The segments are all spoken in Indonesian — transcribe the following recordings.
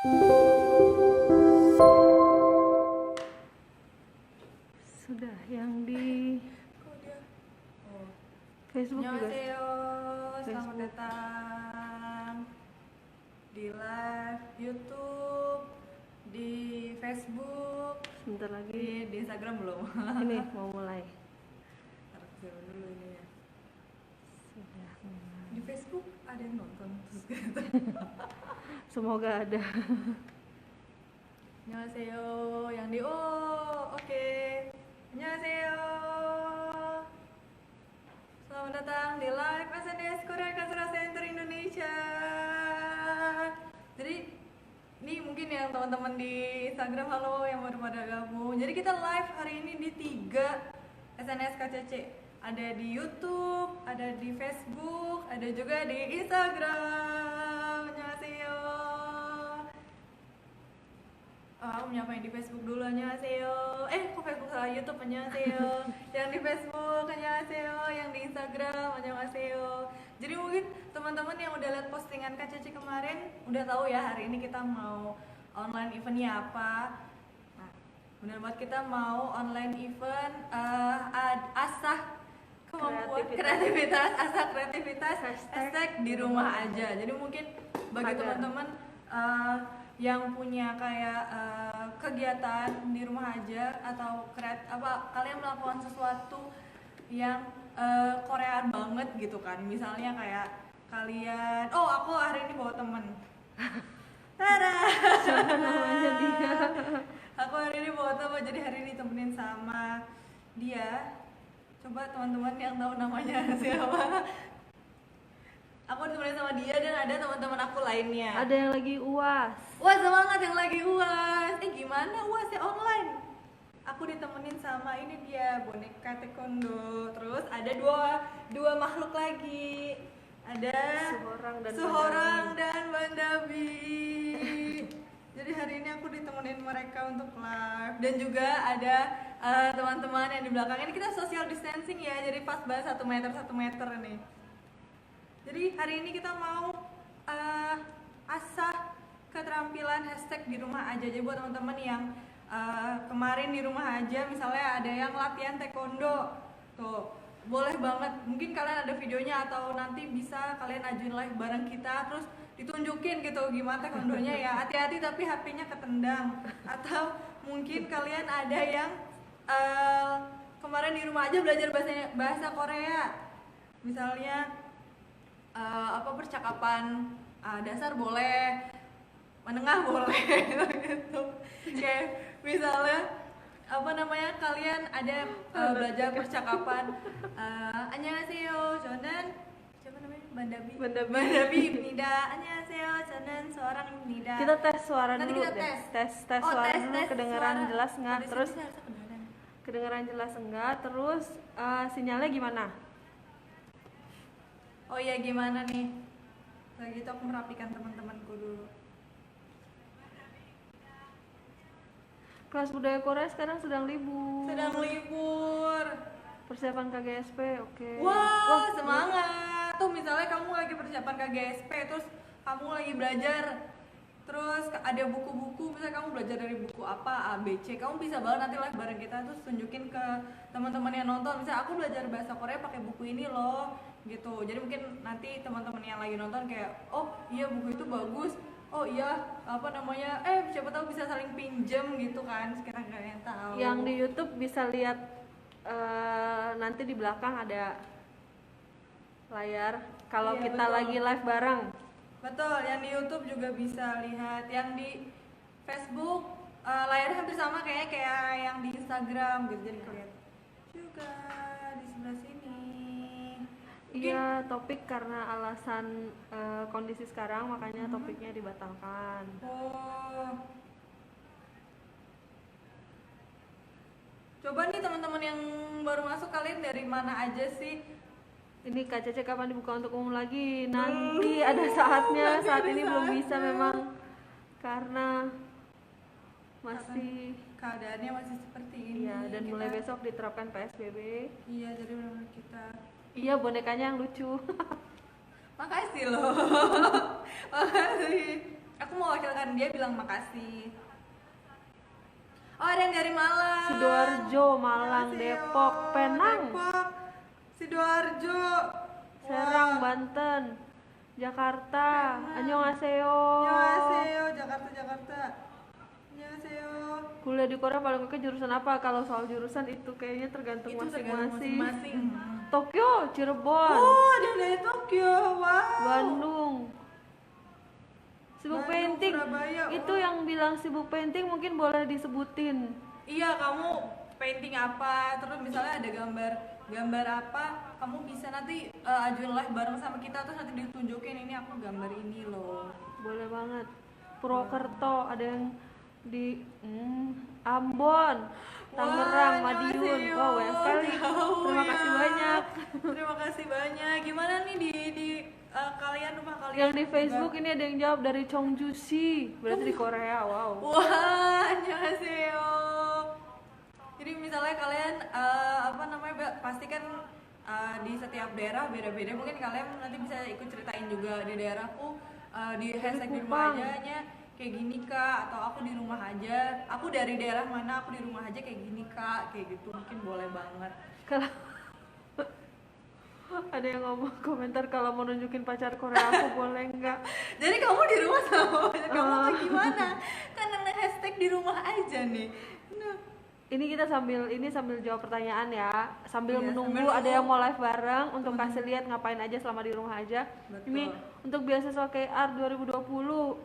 Sudah yang di Facebook juga. Annyeonghaseyo, selamat Facebook. datang di live YouTube, di Facebook, Sebentar lagi. di Instagram belum? Ini mau mulai. Taruh dulu ini ya. Sudah mulai. Di Facebook ada yang nonton. Semoga ada. Annyeonghaseyo, yang di oke. Annyeonghaseyo. Selamat datang di live SNS Korea Cultural Center Indonesia. Jadi ini mungkin yang teman-teman di Instagram, halo yang baru pada gabung. Jadi kita live hari ini di 3 SNS KCC. Ada di YouTube, ada di Facebook, ada juga di Instagram. Annyeonghaseyo. Aku menyapa yang di Facebook dulu, annyeonghaseyo. Kok Facebook salah, YouTube, annyeonghaseyo. Yang di Facebook, annyeonghaseyo. Yang di Instagram, annyeonghaseyo. Jadi mungkin teman-teman yang udah lihat postingan KCC kemarin udah tahu ya hari ini kita mau online eventnya apa. Nah, benar banget, kita mau online event asah kemampuan kreativitas, asah kreativitas hashtag di rumah aja. Jadi mungkin bagi teman-teman yang punya kayak kegiatan di rumah aja atau kalian melakukan sesuatu yang Koreaan banget gitu kan, misalnya kayak kalian, aku hari ini bawa temen. Tada, Siapa namanya dia? aku hari ini bawa temen, jadi hari ini temenin sama dia. Coba teman-teman yang tahu namanya siapa? Aku ditemenin sama dia dan ada teman-teman aku lainnya. Ada yang lagi UAS. Wah, semangat yang lagi UAS. Gimana UASnya online? Aku ditemenin sama ini dia, boneka taekwondo. Terus ada dua makhluk lagi. Ada Suhorang dan Bandabi. Jadi hari ini aku ditemenin mereka untuk live. Dan juga ada teman-teman yang di belakang. Ini kita social distancing ya, jadi pas banget 1 meter nih. Jadi hari ini kita mau asah keterampilan hashtag di rumah aja. Jadi buat teman-teman yang kemarin di rumah aja, misalnya ada yang latihan taekwondo, tuh boleh banget. Mungkin kalian ada videonya atau nanti bisa kalian ajuin live bareng kita, terus ditunjukin gitu gimana taekwondonya ya. Hati-hati tapi HP-nya ketendang. Atau mungkin kalian ada yang kemarin di rumah aja belajar bahasa Korea, misalnya percakapan dasar boleh, menengah boleh gitu. Kayak misalnya kalian ada belajar percakapan annyeonghaseyo 저는 siapa namanya Bandabi Nida, annyeonghaseyo 저는 seorang Nida. Kita tes suara Nanti dulu kita deh. tes. Tes suara dulu, tes kedengeran suara. jelas nggak? Di Terus sini harusnya kedengeran. kedengeran jelas enggak? Terus sinyalnya gimana? Oh iya, gimana nih? Kayak gitu aku merapikan teman-temanku dulu. Kelas budaya Korea sekarang sedang libur. Persiapan KGSP, oke. Wah, semangat. Tuh misalnya kamu lagi persiapan KGSP, terus kamu lagi belajar, terus ada buku-buku, misalnya kamu belajar dari buku apa, A, B, C, kamu bisa banget nanti live bareng kita, terus tunjukin ke teman-teman yang nonton. Misalnya aku belajar bahasa Korea pakai buku ini loh, gitu. Jadi mungkin nanti teman-teman yang lagi nonton kayak, oh iya buku itu bagus, oh iya siapa tahu bisa saling pinjem gitu kan, sekarang kalian tahu. Yang di YouTube bisa lihat nanti di belakang ada layar kalau Iya, kita betul. lagi live bareng. Betul, yang di YouTube juga bisa lihat, yang di Facebook layarnya hampir sama kayak yang di Instagram gitu, jadi kelihatan juga di sebelah sini. Iya, topik karena alasan kondisi sekarang makanya topiknya dibatalkan. Oh. Coba nih teman-teman yang baru masuk, kalian dari mana aja sih? Ini KCC kapan dibuka untuk umum lagi? Nanti ada saatnya, saat ini belum bisa memang karena masih keadaannya masih seperti ini. iya, dan mulai besok diterapkan PSBB. Iya, jadi benar-benar kita. Iya, bonekanya yang lucu. Makasih loh. Makasih. Aku mewakilkan dia bilang makasih. Oh, ada yang dari Malang. Sidoarjo, Malang, Annyeonghaseyo. Depok, Penang, Depok, Sidoarjo, Serang, Wah. Banten, Jakarta. Penang. Annyeonghaseyo. Annyeonghaseyo, Jakarta. Annyeonghaseyo. Kuliah di Korea paling oke jurusan apa? Kalau soal jurusan itu kayaknya tergantung Itu tergantung masing-masing. masing-masing. Tokyo, Cirebon, Oh, dia dari Tokyo. Wow. Bandung. Sibuk Bandung, painting. Surabaya, Itu wah. yang bilang sibuk painting mungkin boleh disebutin. Iya, kamu painting apa? Terus misalnya ada gambar apa? Kamu bisa nanti ajuin live bareng sama kita, terus nanti ditunjukin ini aku gambar ini loh. Boleh banget. Purwokerto, ada yang di Ambon, Tangerang, Wah, Madiun. annyeonghaseyo. Wow, banyak sekali. Jauh Terima ya. kasih banyak. Terima kasih banyak. Gimana nih di kalian, rumah kalian? Yang di juga? Facebook ini ada yang jawab dari Cheongju-si, berarti di Korea. Wow. Wah, annyeonghaseyo. Jadi misalnya kalian pasti kan di setiap daerah beda-beda. Mungkin kalian nanti bisa ikut ceritain juga di daerahku di hashtag di rumah Kupang. aja nya kayak gini kak, atau aku di rumah aja. Aku dari daerah mana, aku di rumah aja kayak gini kak, kayak gitu mungkin boleh banget. Kalau ada yang ngomong komentar kalau mau nunjukin pacar Korea aku boleh nggak? Jadi kamu di rumah sama pacar kamu atau gimana? Kan ada hashtag di rumah aja nih. Nah. Ini kita sambil jawab pertanyaan ya, sambil Iya, menunggu sambil ada nunggu. yang mau live bareng untuk kasih lihat ngapain aja selama di rumah aja. Betul. Ini untuk beasiswa KR 2020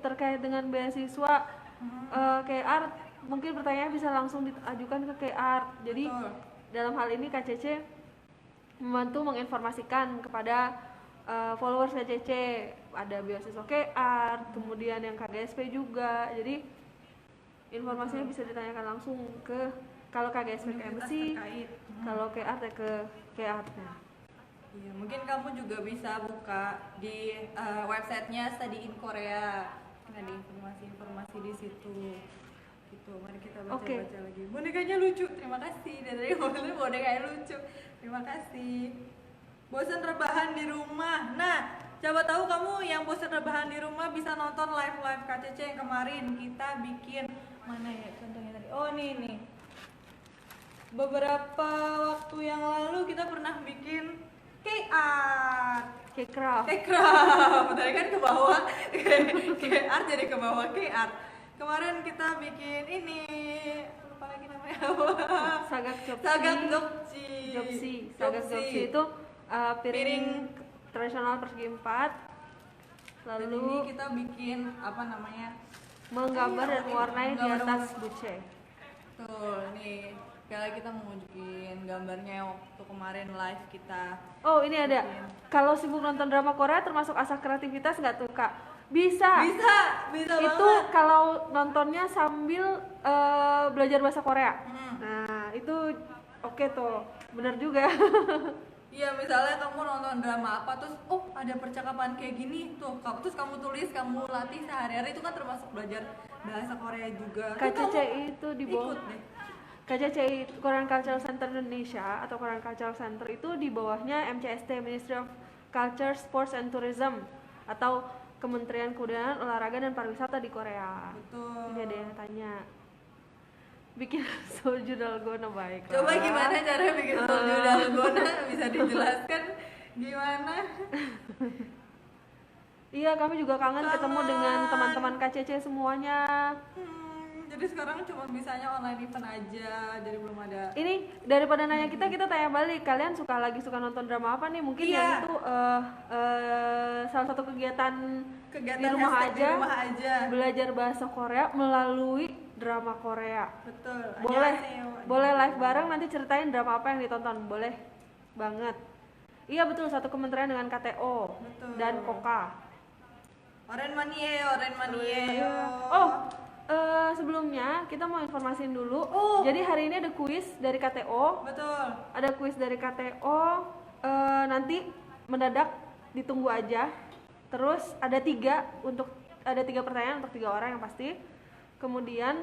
terkait dengan beasiswa KR, mungkin pertanyaan bisa langsung diajukan ke KR. Jadi Betul. dalam hal ini KCC membantu menginformasikan kepada followers KCC, ada beasiswa KR, kemudian yang KGSP juga. Jadi informasinya bisa ditanyakan langsung ke, kalau KGSP ke Universitas MC, terkait. kalau KR ke KR-nya. Iya, mungkin kamu juga bisa buka di websitenya Study in Korea. Ada informasi-informasi di situ. Gitu. Mari kita baca-baca lagi. Bonekanya lucu. Terima kasih. Dari mobilnya bonekanya lucu. Terima kasih. Bosan rebahan di rumah. Nah, coba tahu kamu yang bosan rebahan di rumah bisa nonton live KCC yang kemarin kita bikin. Mana ya contohnya tadi? Oh, nih. Beberapa waktu yang lalu kita pernah bikin K-art. K-craft. K-craft. Tadi kan ke bawah. K-art jadi ke bawah K-art. Kemarin kita bikin ini, lupa lagi namanya apa? Sagak Jopsi. Sagak Jopsi. Sagak Jopsi itu piring tradisional persegi 4. Dan Lalu ini kita bikin apa namanya? menggambar dan mewarnai di Menggambar atas dan buce. Tuh, nih. Kali kita mau nunjukin gambarnya waktu kemarin live kita. Oh, ini ada. Bikin. Kalau sibuk nonton drama Korea termasuk asah kreativitas nggak tuh, Kak? Bisa. Bisa Itu banget. kalau nontonnya sambil belajar bahasa Korea. Hmm. Nah, itu oke tuh. Bener juga. Iya, misalnya kamu nonton drama apa terus ada percakapan kayak gini tuh, terus kamu tulis, kamu latih sehari-hari, itu kan termasuk belajar bahasa Korea juga. Tuh, KCC kamu itu di bawah ikut deh. KCC Korean Cultural Center Indonesia atau Korean Cultural Center itu di bawahnya MCST, Ministry of Culture, Sports and Tourism, atau Kementerian Kebudayaan, Olahraga dan Pariwisata di Korea. Betul. Ini ada yang tanya. Bikin soju dalgona baik. Coba gimana cara bikin soju dalgona, bisa dijelaskan gimana? Iya, kami juga kangen ketemu Kangen. dengan teman-teman KCC semuanya. Jadi sekarang cuma bisanya online event aja, jadi belum ada. Ini daripada nanya kita tanya balik. Kalian lagi suka nonton drama apa nih? Mungkin Iya. yang itu salah satu kegiatan di rumah hashtag aja, di rumah aja. belajar bahasa Korea melalui drama Korea. Betul. Boleh, Annyeonghaseyo. boleh live bareng, nanti ceritain drama apa yang ditonton. Boleh banget. Iya betul, satu kementerian dengan KTO Betul. dan Koka. Oren Manie. Oh, sebelumnya kita mau informasiin dulu. Oh. Jadi hari ini ada kuis dari KTO. Betul. Ada kuis dari KTO. Nanti mendadak, ditunggu aja. Terus ada tiga pertanyaan untuk 3 orang yang pasti. Kemudian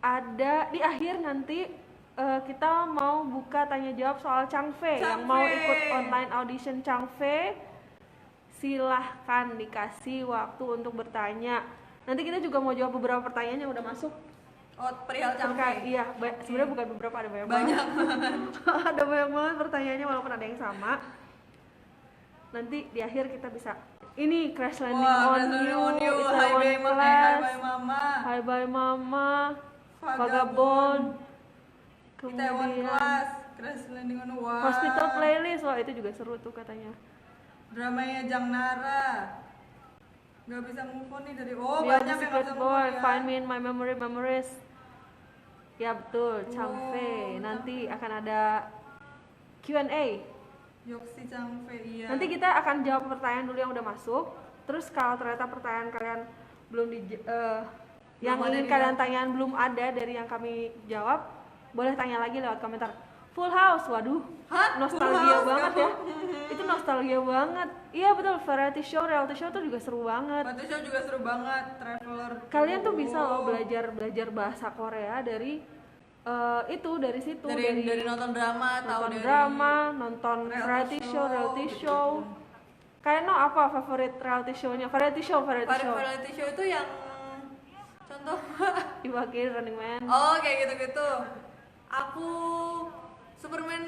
ada di akhir nanti kita mau buka tanya jawab soal Changfe. Yang mau ikut online audition Changfe, silahkan dikasih waktu untuk bertanya Nanti kita juga mau jawab beberapa pertanyaan yang udah masuk. Oh, perihal Terkait, Cangfe. iya, sebenarnya bukan beberapa, ada banyak Banyak banget. Ada banyak banget pertanyaannya walaupun ada yang sama. Nanti di akhir kita bisa ini crash landing Wah, on Crash you, Landing on You, Itaewon Hi Class, Bye Mama, Hi Bye Mama, Vagabond, Vagabond, Itaewon kemudian Class, Crash Landing on You, wah. Hospital Playlist, wah itu juga seru tuh katanya. Dramanya Jang Nara. Gak bisa move on nih dari Beyond banyak the yang gak Secret bisa move Boy, on ya. Find Me in My Memories. Ya betul, Changfe. Wow, Nanti akan ada Q&A. Yoksi Changfe, iya. Nanti kita akan jawab pertanyaan dulu yang udah masuk. Terus kalau ternyata pertanyaan kalian belum yang Belum ada ingin yang kalian dijawab. tanyain belum ada dari yang kami jawab, boleh tanya lagi lewat komentar. Full House, waduh, Hah? nostalgia Full House, banget kamu? ya. Itu nostalgia banget. Iya betul, reality show tuh juga seru banget. Batu Show juga seru banget, Traveler. Kalian tuh bisa loh belajar bahasa Korea dari dari situ, dari nonton drama atau nonton dari drama, nonton reality reality show, show. Kayak apa favorit reality show-nya? Variety show. Variety show itu yang contoh. Iwaki, Running Man. Oh, kayak gitu-gitu. Aku Superman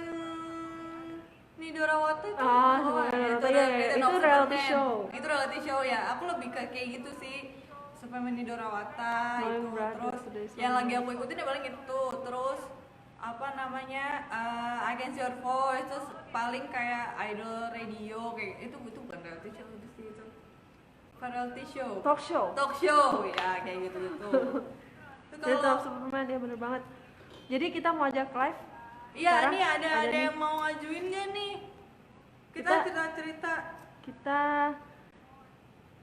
Nidorawata itu. Superman Nidorawata, iya, itu Superman. reality show. Itu reality show ya. Aku lebih kayak gitu sih. Superman Nidorawata My itu. Brother Terus Today yang Song. lagi aku ikutin ya paling itu. Terus apa namanya? I Can See Your Voice. Terus paling kayak Idol Radio kayak itu bukan reality show itu sih itu. Variety show. Talk show. Talk show ya kayak gitu-gitu. Itu Jadi kalau Superman ya bener banget. Jadi kita mau ajak live. iya, Sekarang nih ada nih. yang mau ngajuin gak nih? Kita Kita- cerita-cerita. Kita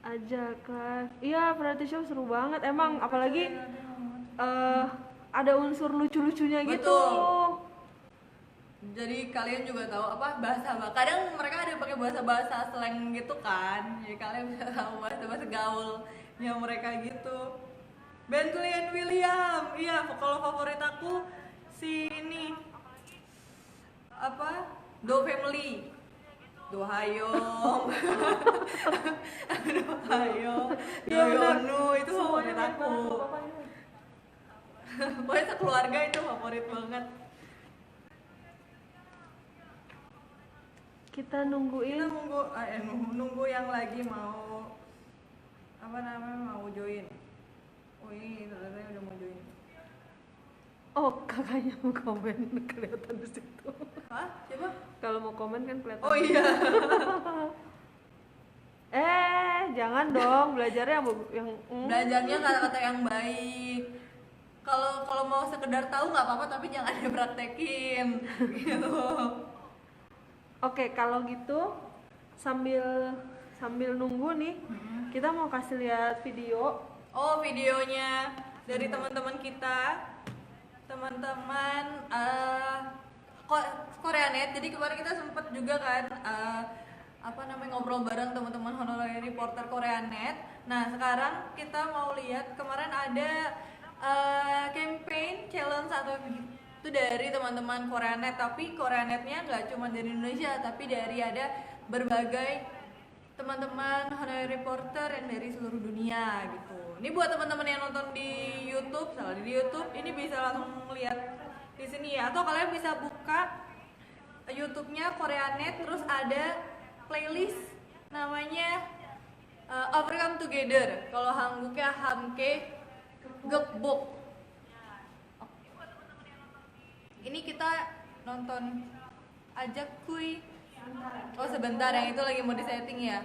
ajak live. Iya, variety show seru banget. Emang apalagi ada unsur lucu-lucunya gitu. Betul. Jadi kalian juga tahu apa bahasa. Kadang mereka ada pakai bahasa-bahasa slang gitu kan. Jadi kalian bisa tahu bahasa-bahasa gaulnya mereka gitu. Bentley and William. Iya, kalau favorit aku si ini apa? Do Family. Do Hayong. Do Hayong. Do Iya, benar. Yonu itu favorit aku. Pokoknya sekeluarga itu favorit banget. Kita Kita nungguin. nunggu yang lagi mau apa namanya mau join. Oh ini ternyata udah mau join. Oh, kakaknya mau komen kelihatan di situ. Hah? Siapa? Kalau mau komen kan kelihatan. Oh iya. Jangan dong, belajarnya yang Belajarnya kata-kata yang baik. Kalau mau sekedar tahu nggak apa-apa tapi jangan dipraktekin gitu. Oke, kalau gitu sambil nunggu nih, kita mau kasih lihat video. Oh videonya dari teman-teman kita, teman-teman Koreanet. Jadi kemarin kita sempet juga kan apa namanya ngobrol bareng teman-teman honorary reporter Koreanet. Nah sekarang kita mau lihat kemarin ada campaign challenge atau itu dari teman-teman Koreanet, tapi Koreanetnya nggak cuma dari Indonesia tapi dari ada berbagai teman-teman honorary reporter yang dari seluruh dunia gitu. Ini buat teman-teman yang nonton di YouTube, misalnya di YouTube ini bisa langsung lihat di sini ya, atau kalian bisa buka YouTube-nya Koreanet, terus ada playlist namanya Overcome Together. Kalau Hanguknya Hamke Gekbok. Ini kita nonton ajak kui. Oh sebentar, yang itu lagi mau disetting ya.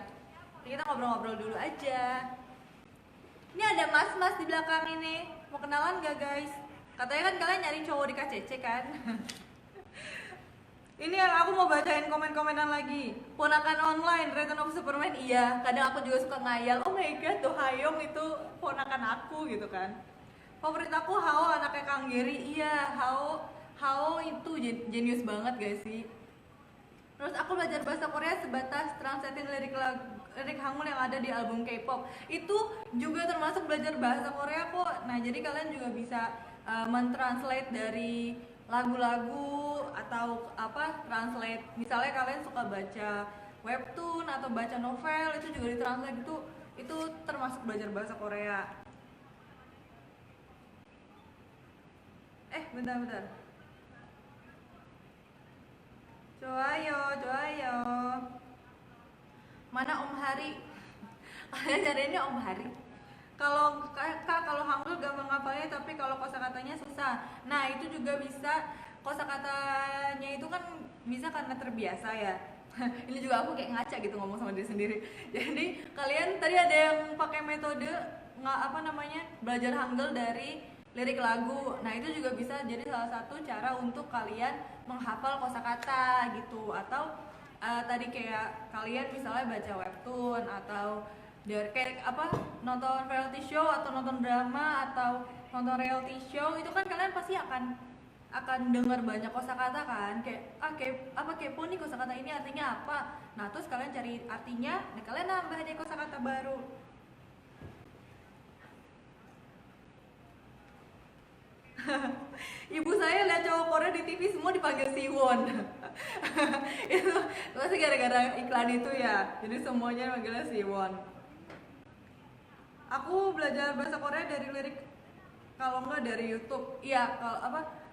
Jadi kita ngobrol-ngobrol dulu aja. Ini ada mas-mas di belakang ini. Mau kenalan gak guys? Katanya kan kalian nyari cowok di KCC kan? Ini yang aku mau bacain komen-komenan lagi. Ponakan online, Return of Superman, iya. Kadang aku juga suka ngayal, oh my god, Do Hayong itu ponakan aku gitu kan. Favorit aku Hao, anaknya Kang Geri, iya. Hao itu jenius banget guys sih. Terus aku belajar bahasa Korea sebatas translating lirik Hangul yang ada di album K-pop. Itu juga termasuk belajar bahasa Korea kok. Nah, jadi kalian juga bisa mentranslate dari lagu-lagu atau apa translate. Misalnya kalian suka baca webtoon atau baca novel, itu juga ditranslate itu termasuk belajar bahasa Korea. Bentar. Joayo. Mana Om Hari? Kalian carinya Om Hari. Kalau kalau Hangul gampang ngapalnya, tapi kalau kosakatanya susah. Nah, itu juga bisa, kosakatanya itu kan bisa karena terbiasa ya. Ini juga aku kayak ngaca gitu ngomong sama diri sendiri. Jadi kalian tadi ada yang pakai metode belajar Hangul dari lirik lagu. Nah, itu juga bisa jadi salah satu cara untuk kalian menghafal kosakata gitu. Atau tadi kayak kalian misalnya baca webtoon atau dari kayak nonton reality show atau nonton drama atau nonton reality show, itu kan kalian pasti akan dengar banyak kosakata kan, kayak kepo nih kosakata ini artinya apa. Nah, terus kalian cari artinya, nah kalian nambah aja kosakata baru. Ibu saya lihat cowok Korea di TV semua dipanggil Siwon. Itu pasti gara-gara iklan itu ya, jadi semuanya manggilnya Siwon. Aku belajar bahasa Korea dari lirik, kalau enggak dari YouTube. Iya,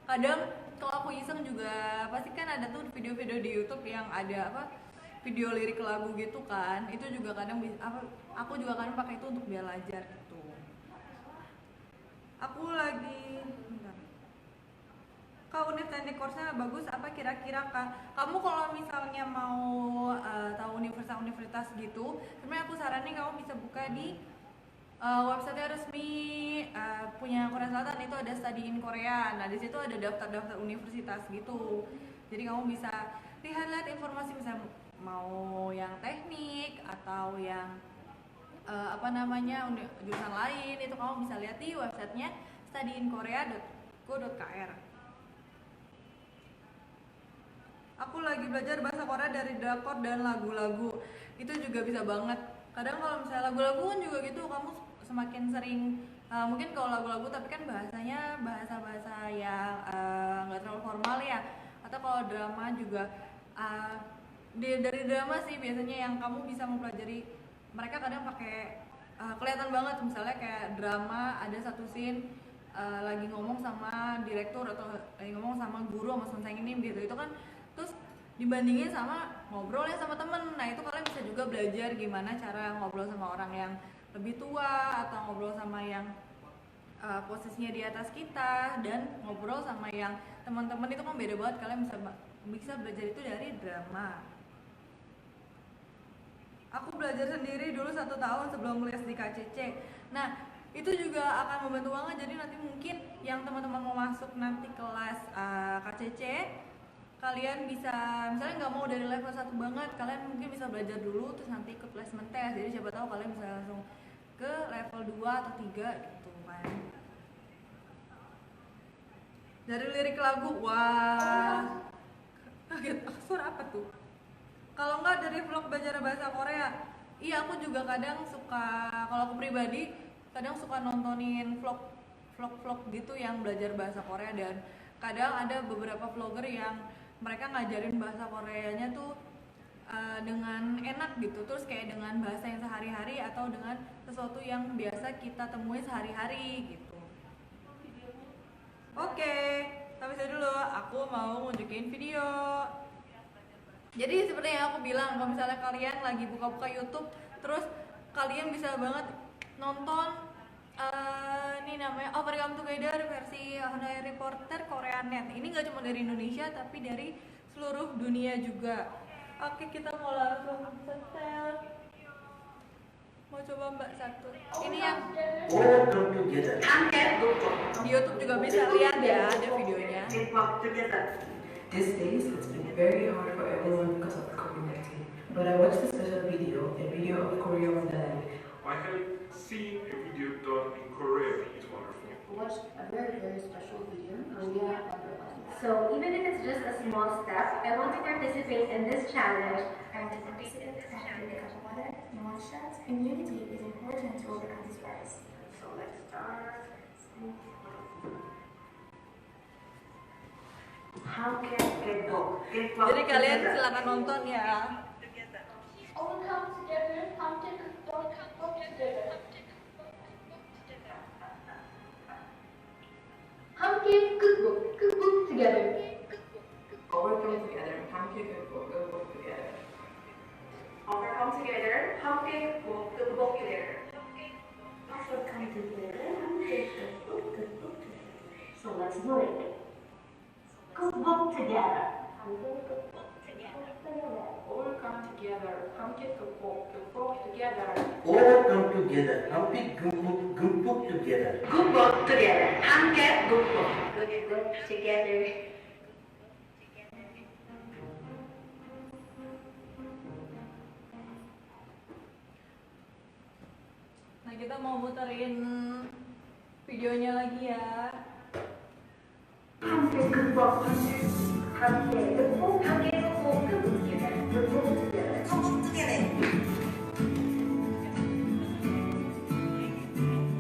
kadang kalau aku iseng juga pasti kan ada tuh video-video di YouTube yang ada video lirik lagu gitu kan. Itu juga kadang aku juga kadang pakai itu untuk biar belajar gitu. Aku lagi Kak, univ teknik course-nya bagus apa kira-kira Kak? Kamu kalau misalnya mau tahu universitas gitu, sebenarnya aku saranin kamu bisa buka di website resmi punya Korea Selatan, itu ada Study in Korea. Nah, di situ ada daftar-daftar universitas gitu. Jadi kamu bisa lihat informasi, misalnya mau yang teknik atau yang jurusan lain, itu kamu bisa lihat di websitenya studyinkorea.go.kr. Aku lagi belajar bahasa Korea dari drakor dan lagu-lagu. Itu juga bisa banget. Kadang kalau misalnya lagu-lagu kan juga gitu, kamu semakin sering mungkin kalau lagu-lagu tapi kan bahasanya bahasa yang nggak terlalu formal ya. Atau kalau drama juga dari drama sih biasanya yang kamu bisa mempelajari. Mereka kadang pakai kelihatan banget, misalnya kayak drama ada satu scene lagi ngomong sama direktur atau lagi ngomong sama guru sama sensei ini gitu. Itu kan terus dibandingin sama ngobrolnya sama temen. Nah, itu kalian bisa juga belajar gimana cara ngobrol sama orang yang lebih tua atau ngobrol sama yang posisinya di atas kita, dan ngobrol sama yang teman-teman, itu kan beda banget. Kalian bisa belajar itu dari drama. Aku belajar sendiri dulu 1 tahun sebelum les di KCC. Nah, itu juga akan membantu banget. Jadi nanti mungkin yang teman-teman mau masuk nanti kelas KCC, kalian bisa misalnya nggak mau dari level 1 banget, kalian mungkin bisa belajar dulu terus nanti ikut placement test. Jadi siapa tahu kalian bisa langsung ke level 2 atau 3 gitu kan. Dari lirik lagu, wah kaget, suara apa tuh? Kalau nggak dari vlog belajar bahasa Korea. Iya, aku juga kadang suka, kalau aku pribadi kadang suka nontonin vlog gitu yang belajar bahasa Korea. Dan kadang ada beberapa vlogger yang mereka ngajarin bahasa Koreanya tuh dengan enak gitu, terus kayak dengan bahasa yang sehari-hari atau dengan sesuatu yang biasa kita temui sehari-hari gitu. Oke, sampai sini dulu, aku mau nunjukin video. Jadi seperti yang aku bilang, kalau misalnya kalian lagi buka-buka YouTube, terus kalian bisa banget nonton ini namanya Welcome Together versi Honai Reporter Koreanet. Ini nggak cuma dari Indonesia tapi dari seluruh dunia juga. Oke, kita mau langsung setel. Mau coba Mbak satu. Ini yang di YouTube juga bisa lihat ya, ada videonya. These days, it's been very hard for everyone because of COVID-19. But I watched a special video, a video of Korea Wonderland. I have seen a video done in Korea. It's wonderful. Watched a very, very special video, Korea Wonderland. So even if it's just a small step, I want to participate in this challenge. Community is important to overcome this virus. So let's start. Jadi kalian silakan nonton ya. All come together, come together. 함께 끝곡. 함께 walk the walk together. Also come together, 함께 walk the walk together. So let's do it. Good walk together. All come together. 함께 walk together. All come together. 함께 good book together. Good walk together. 함께 good walk. Good walk together. Nah, kita mau muterin videonya lagi ya. 함께 good walk. 함께 good walk. 함께 good walk together. Good walk together.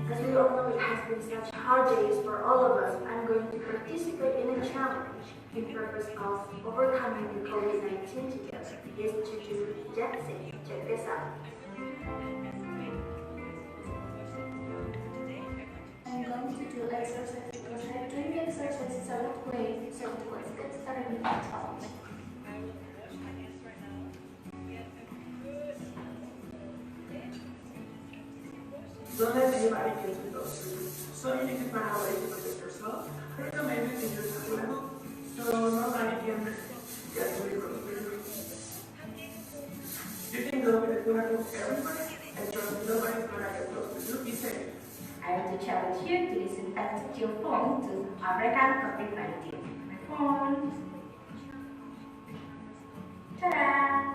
As we all know, it has been such hard days for all of us. I'm going to participate in a challenge in purpose of overcoming the COVID-19 together. Is to do dancing. Check this out. I'm going to do exercise because doing exercise is a lot of way. So let's get started with the challenge. Don't let anybody get with those foods. So you need to find a way to protect yourself. I recommend you to use a glue so nobody can get away from you. You can go with a glue everywhere and trust nobody's gonna get close to you. Be safe. I want to challenge you to disinfect your phone to overcome COVID-19. My phone. Ta-da!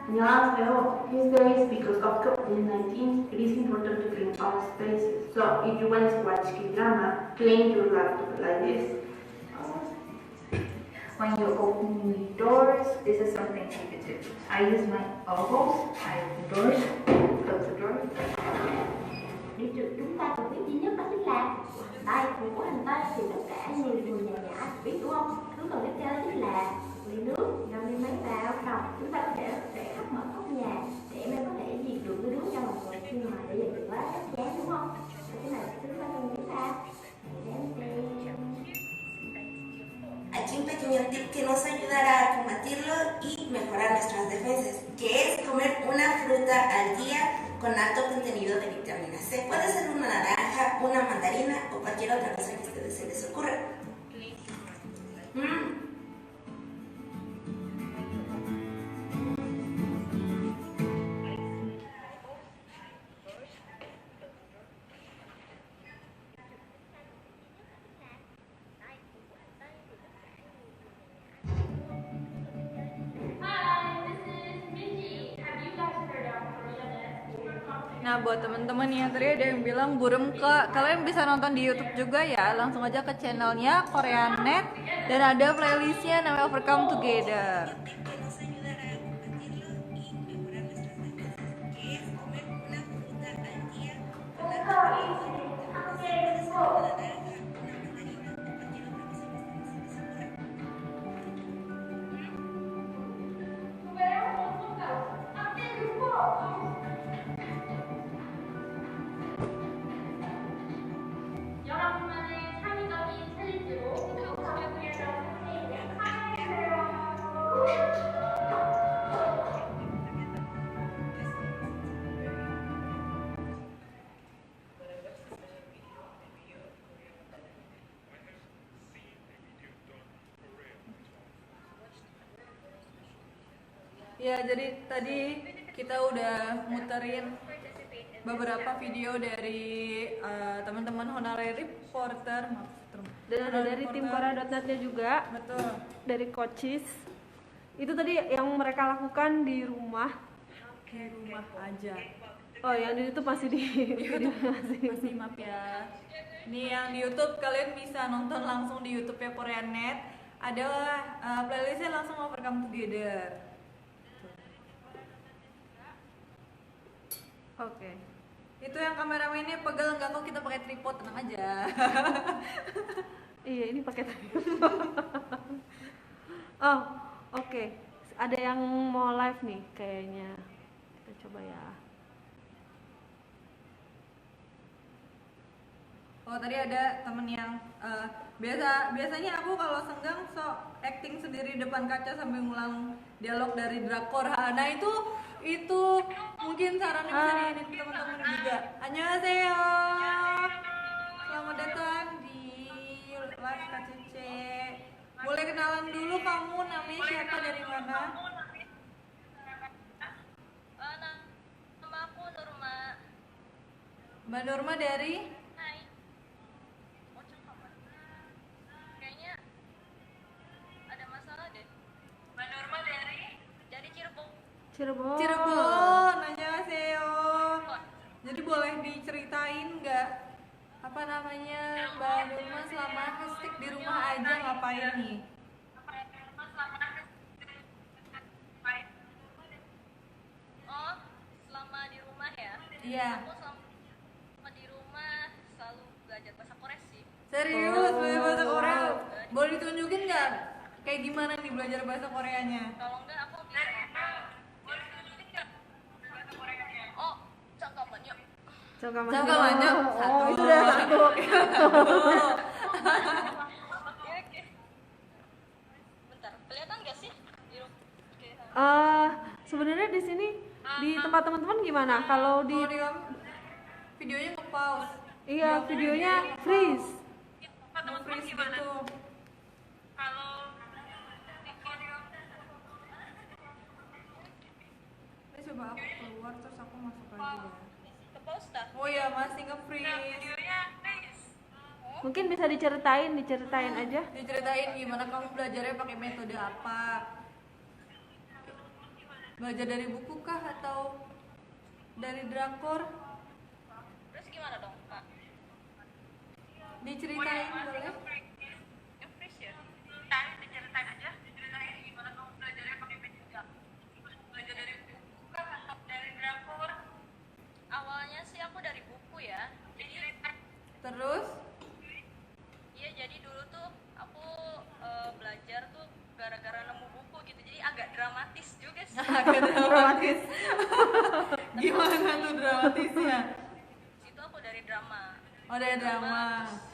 안녕하세요. These days, because of COVID-19, it is important to clean our spaces. So, if you want to watch K-drama, clean your laptop like this. When you open the doors, this is something you could do. I use my elbows, I open doors, close the door. Đi trước chúng ta cần biết duy nhất đó chính là hành tay, của hành tay thì tất cả người nhà biết đúng không? Thứ cần tiếp theo đó chính là ly nước, ngâm ly máy vào không? Chúng ta có thể để khắp mọi góc nhà để em có thể diệt được cái nước cho mọi người khi mà để dành được quá chán đúng không? Và cái này chúng ta cần biết là Aquí un pequeño tip que nos ayudará a combatirlo y mejorar nuestras defensas, que es comer una fruta al día con alto contenido de vitamina C. Puede ser una naranja, una mandarina o cualquier otra cosa que a ustedes se les ocurra. Nah, buat teman-teman yang tadi ada yang bilang burem ke, kalian bisa nonton di YouTube juga ya. Langsung aja ke channelnya Koreanet dan ada playlistnya namanya Overcome Together. 여러분만의 창의적인 챌린지로 행복하게 보내는 선생님의 감사해요. Ya, jadi tadi kita udah muterin beberapa video dari teman-teman honorary reporter, Dan ada dari tim Korea.net-nya juga, betul, dari coaches. Itu tadi yang mereka lakukan di rumah. di rumah aja. Oh, yang di YouTube masih di video Masih maaf ya. Ini yang di YouTube kalian bisa nonton langsung di YouTube-nya Koreanet. Ada playlistnya langsung Overcome Together. Oke. Itu yang kameramennya pegel, enggak kok, kita pakai tripod, tenang aja. Iya, ini pakai Oh, oke. Ada yang mau live nih kayaknya. Kita coba ya. Oh, tadi ada temen yang biasanya aku kalau senggang acting sendiri depan kaca sambil ngulang dialog dari drakor. Nah, itu mungkin sarannya bisa diinin ke Annyeonghaseyo. Selamat datang di live Kak Cece. Boleh kenalan dulu kamu namanya siapa dari mana? Nama aku Nurma. Mbak Nurma dari? Hai. Kayaknya ada masalah deh. Mbak Nurma dari Cirebon. Cirebon. Cirebon, annyeonghaseyo. Jadi boleh diceritain nggak apa namanya Mbak Nurma selama hashtag di rumah aja ngapain nih? Oh, selama di rumah ya? Iya. Aku selama di rumah selalu belajar bahasa Korea sih. Serius belajar bahasa Korea? Wow. Boleh ditunjukin nggak? Kayak gimana nih belajar bahasa Koreanya? Kalau enggak aku bisa. Oh, 잠깐만요. 잠깐만요. Oh, itu udah satu. Oke. Bentar, kelihatan nggak sih? Oke. Sebenarnya di sini di tempat teman-teman gimana? Kalau di Kalau di kamu videonya nge-pause. iya videonya freeze. Nge-freeze gitu. Ini coba aku keluar terus aku masuk lagi ya. Ke pause dah. Oh ya masih nge-freeze. Mungkin bisa diceritain aja. Diceritain gimana kamu belajarnya pakai metode apa? Belajar dari buku kah atau dari drakor? Terus gimana dong, Kak? Diceritain boleh? Nge-freeze ya? Diceritain aja, diceritain gimana kamu belajarnya pakai media. Belajar dari buku kah atau dari drakor? Awalnya sih aku dari buku ya. Jadi Terus? iya, jadi dulu tuh aku belajar tuh gara-gara nemu buku gitu. Jadi agak dramatis juga sih. Agak dramatis. Gimana tuh dramatisnya? Situ aku dari drama. Oh dari drama. Terus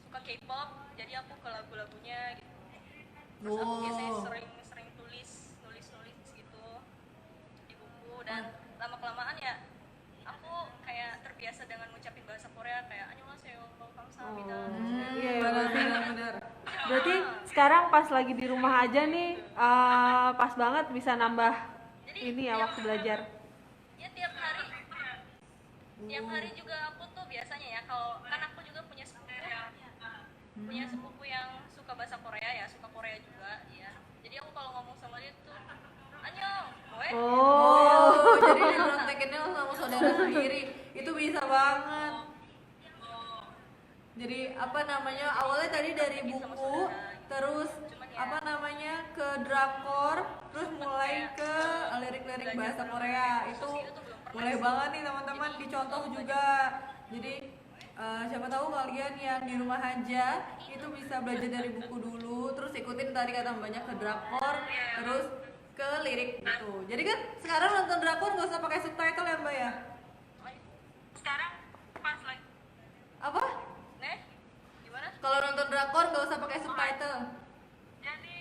suka K-pop. Jadi aku ke lagu-lagunya gitu. Terus aku biasanya sering nulis gitu di buku, dan lama-kelamaan ya aku kayak terbiasa dengan ngucapin bahasa Korea kayak annyeonghaseyo, kamsahamnida. Iya, benar. Berarti sekarang pas lagi di rumah aja nih, pas banget bisa nambah ini ya waktu belajar. Ya tiap hari juga aku tuh biasanya ya, kalau kan aku juga punya sepupu yang suka bahasa Korea ya, suka Korea juga ya. Jadi aku kalau ngomong sama dia tuh annyeong, moe. Oh, jadi dirontekinnya sama saudara sendiri. Itu bisa banget. Jadi apa namanya? Awalnya tadi dari buku, terus apa namanya? Ke drakor, terus mulai ke lirik-lirik bahasa Korea. Itu boleh banget nih teman-teman dicontoh juga. Jadi siapa tahu kalian yang di rumah aja itu bisa belajar dari buku dulu, terus ikutin tadi kata mbaknya ke drakor, terus ke lirik gitu. Jadi kan sekarang nonton drakor gak usah pakai subtitle ya mbak ya? Sekarang pas lagi. Apa? Nih, gimana? Kalau nonton drakor gak usah pakai subtitle. Jadi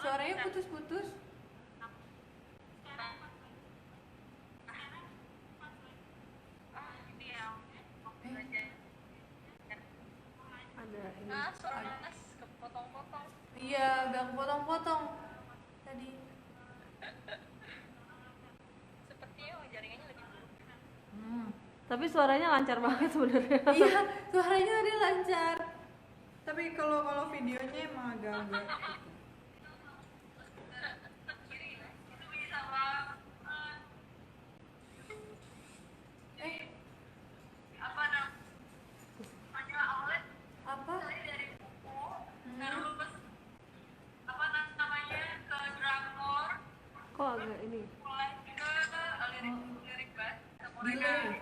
Suaranya putus-putus. Ada ini. Suara mas kepotong-potong. Iya, gak potong-potong tadi. Sepertinya jaringannya lebih buruk. Tapi suaranya lancar banget sebenarnya. Iya, suaranya tadi lancar. Tapi kalau videonya emang agak-agak. Apa? dari buku, terus apa namanya ke drakor, Kok agak ini? mulai ke lirik bahasa Korea. Delay.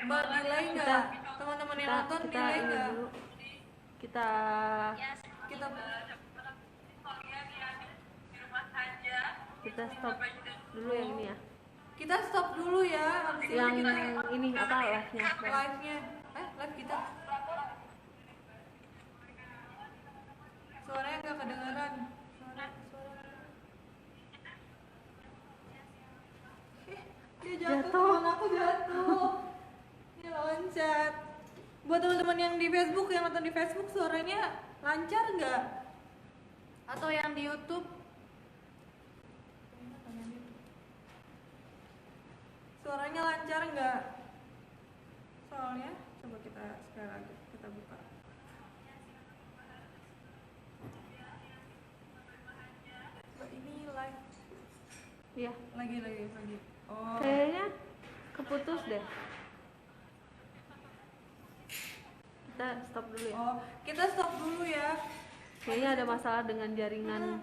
Mbak delay nggak? Teman-teman yang nonton kita delay ini nggak? dulu. Kita Kita Kalian yang di rumah saja, stop dulu yang ini ya. kita stop dulu ya. Habis itu Yang kita ini apa live-nya? live-nya. Live kita. Suaranya nggak teman aku jatuh. Ini loncat. Buat teman-teman yang di Facebook, yang nonton di Facebook, suaranya lancar nggak? Atau yang di YouTube? Suaranya lancar nggak? Soalnya, coba kita sekali lagi kita buka. Ini live. Iya. Lagi. Oh. Kayaknya keputus deh. Kita stop dulu ya. Oh, kita stop dulu ya. Kayaknya ada masalah dengan jaringan.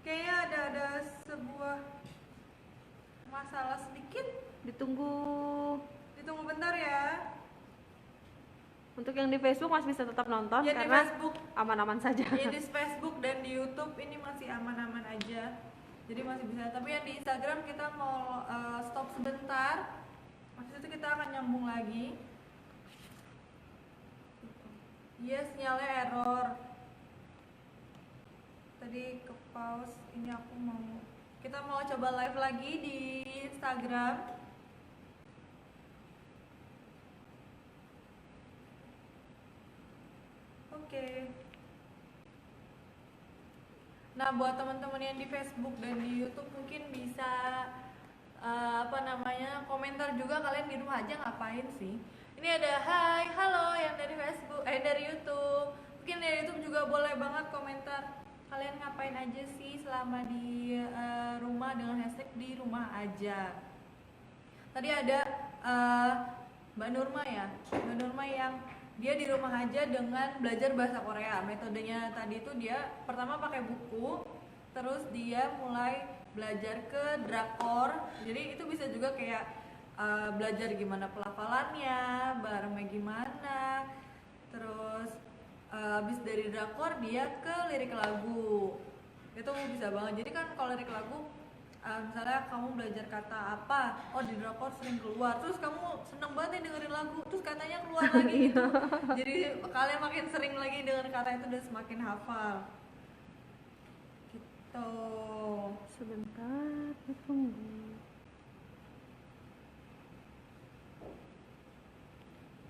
Kayaknya ada sebuah masalah sedikit. Ditunggu Bentar ya. untuk yang di Facebook masih bisa tetap nonton Yang di karena Facebook, aman-aman saja. di Facebook dan di YouTube ini masih aman-aman aja. Jadi masih bisa. Tapi yang di Instagram kita mau stop sebentar. Habis itu kita akan nyambung lagi. Yes, sinyalnya error. Tadi ke pause. Ini kita mau coba live lagi di Instagram. Oke. Nah, buat teman-teman yang di Facebook dan di YouTube mungkin bisa komentar juga kalian di rumah aja ngapain sih. Ini ada hai, halo yang dari Facebook, dari YouTube. Mungkin dari YouTube juga boleh banget komentar. Kalian ngapain aja sih selama di rumah dengan hashtag di rumah aja. Tadi ada Mbak Nurma ya, Mbak Nurma yang dia di rumah aja dengan belajar bahasa Korea. Metodenya tadi itu dia pertama pakai buku, terus dia mulai belajar ke drakor. Jadi itu bisa juga kayak belajar gimana pelafalannya, barengnya gimana. Terus habis dari drakor dia ke lirik lagu. Itu bisa banget. Jadi kan kalau lirik lagu misalnya kamu belajar kata apa, oh di drakor sering keluar, terus kamu seneng banget nih dengerin lagu, terus katanya keluar lagi gitu. Jadi kalian makin sering lagi denger kata itu dan semakin hafal gitu. Sebentar, tunggu.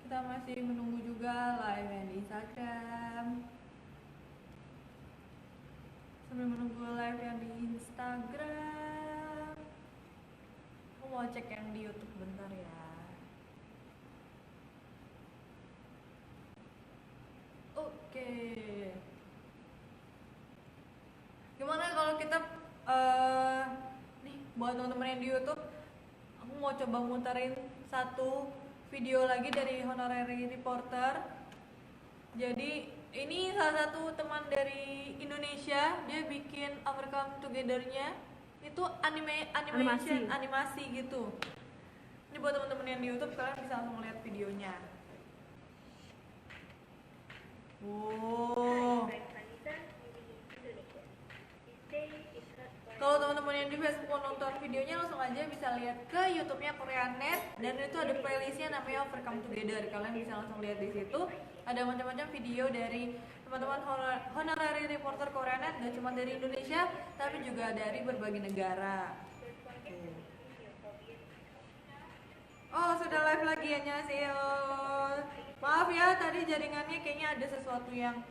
Kita masih menunggu juga live yang di Instagram. Sambil menunggu live yang di Instagram, aku mau cek yang di YouTube bentar ya. Oke. Gimana kalau kita nih buat teman-teman yang di YouTube, aku mau coba muterin satu video lagi dari Honorary Reporter. Jadi ini salah satu teman dari Indonesia, dia bikin Overcome Together-nya itu animasi gitu. Ini buat teman-teman yang di YouTube, kalian bisa langsung lihat videonya. Wow. Kalau teman-teman yang di Facebook mau nonton videonya, langsung aja bisa lihat ke YouTube-nya Koreanet, dan itu ada playlistnya namanya Overcome Together. Kalian bisa langsung lihat di situ. Ada macam-macam video dari teman-teman Honorary Reporter Koreanet, gak cuma dari Indonesia, tapi juga dari berbagai negara. Oh, sudah live lagi ya, annyeonghaseyo. Maaf ya, tadi jaringannya kayaknya ada sesuatu yang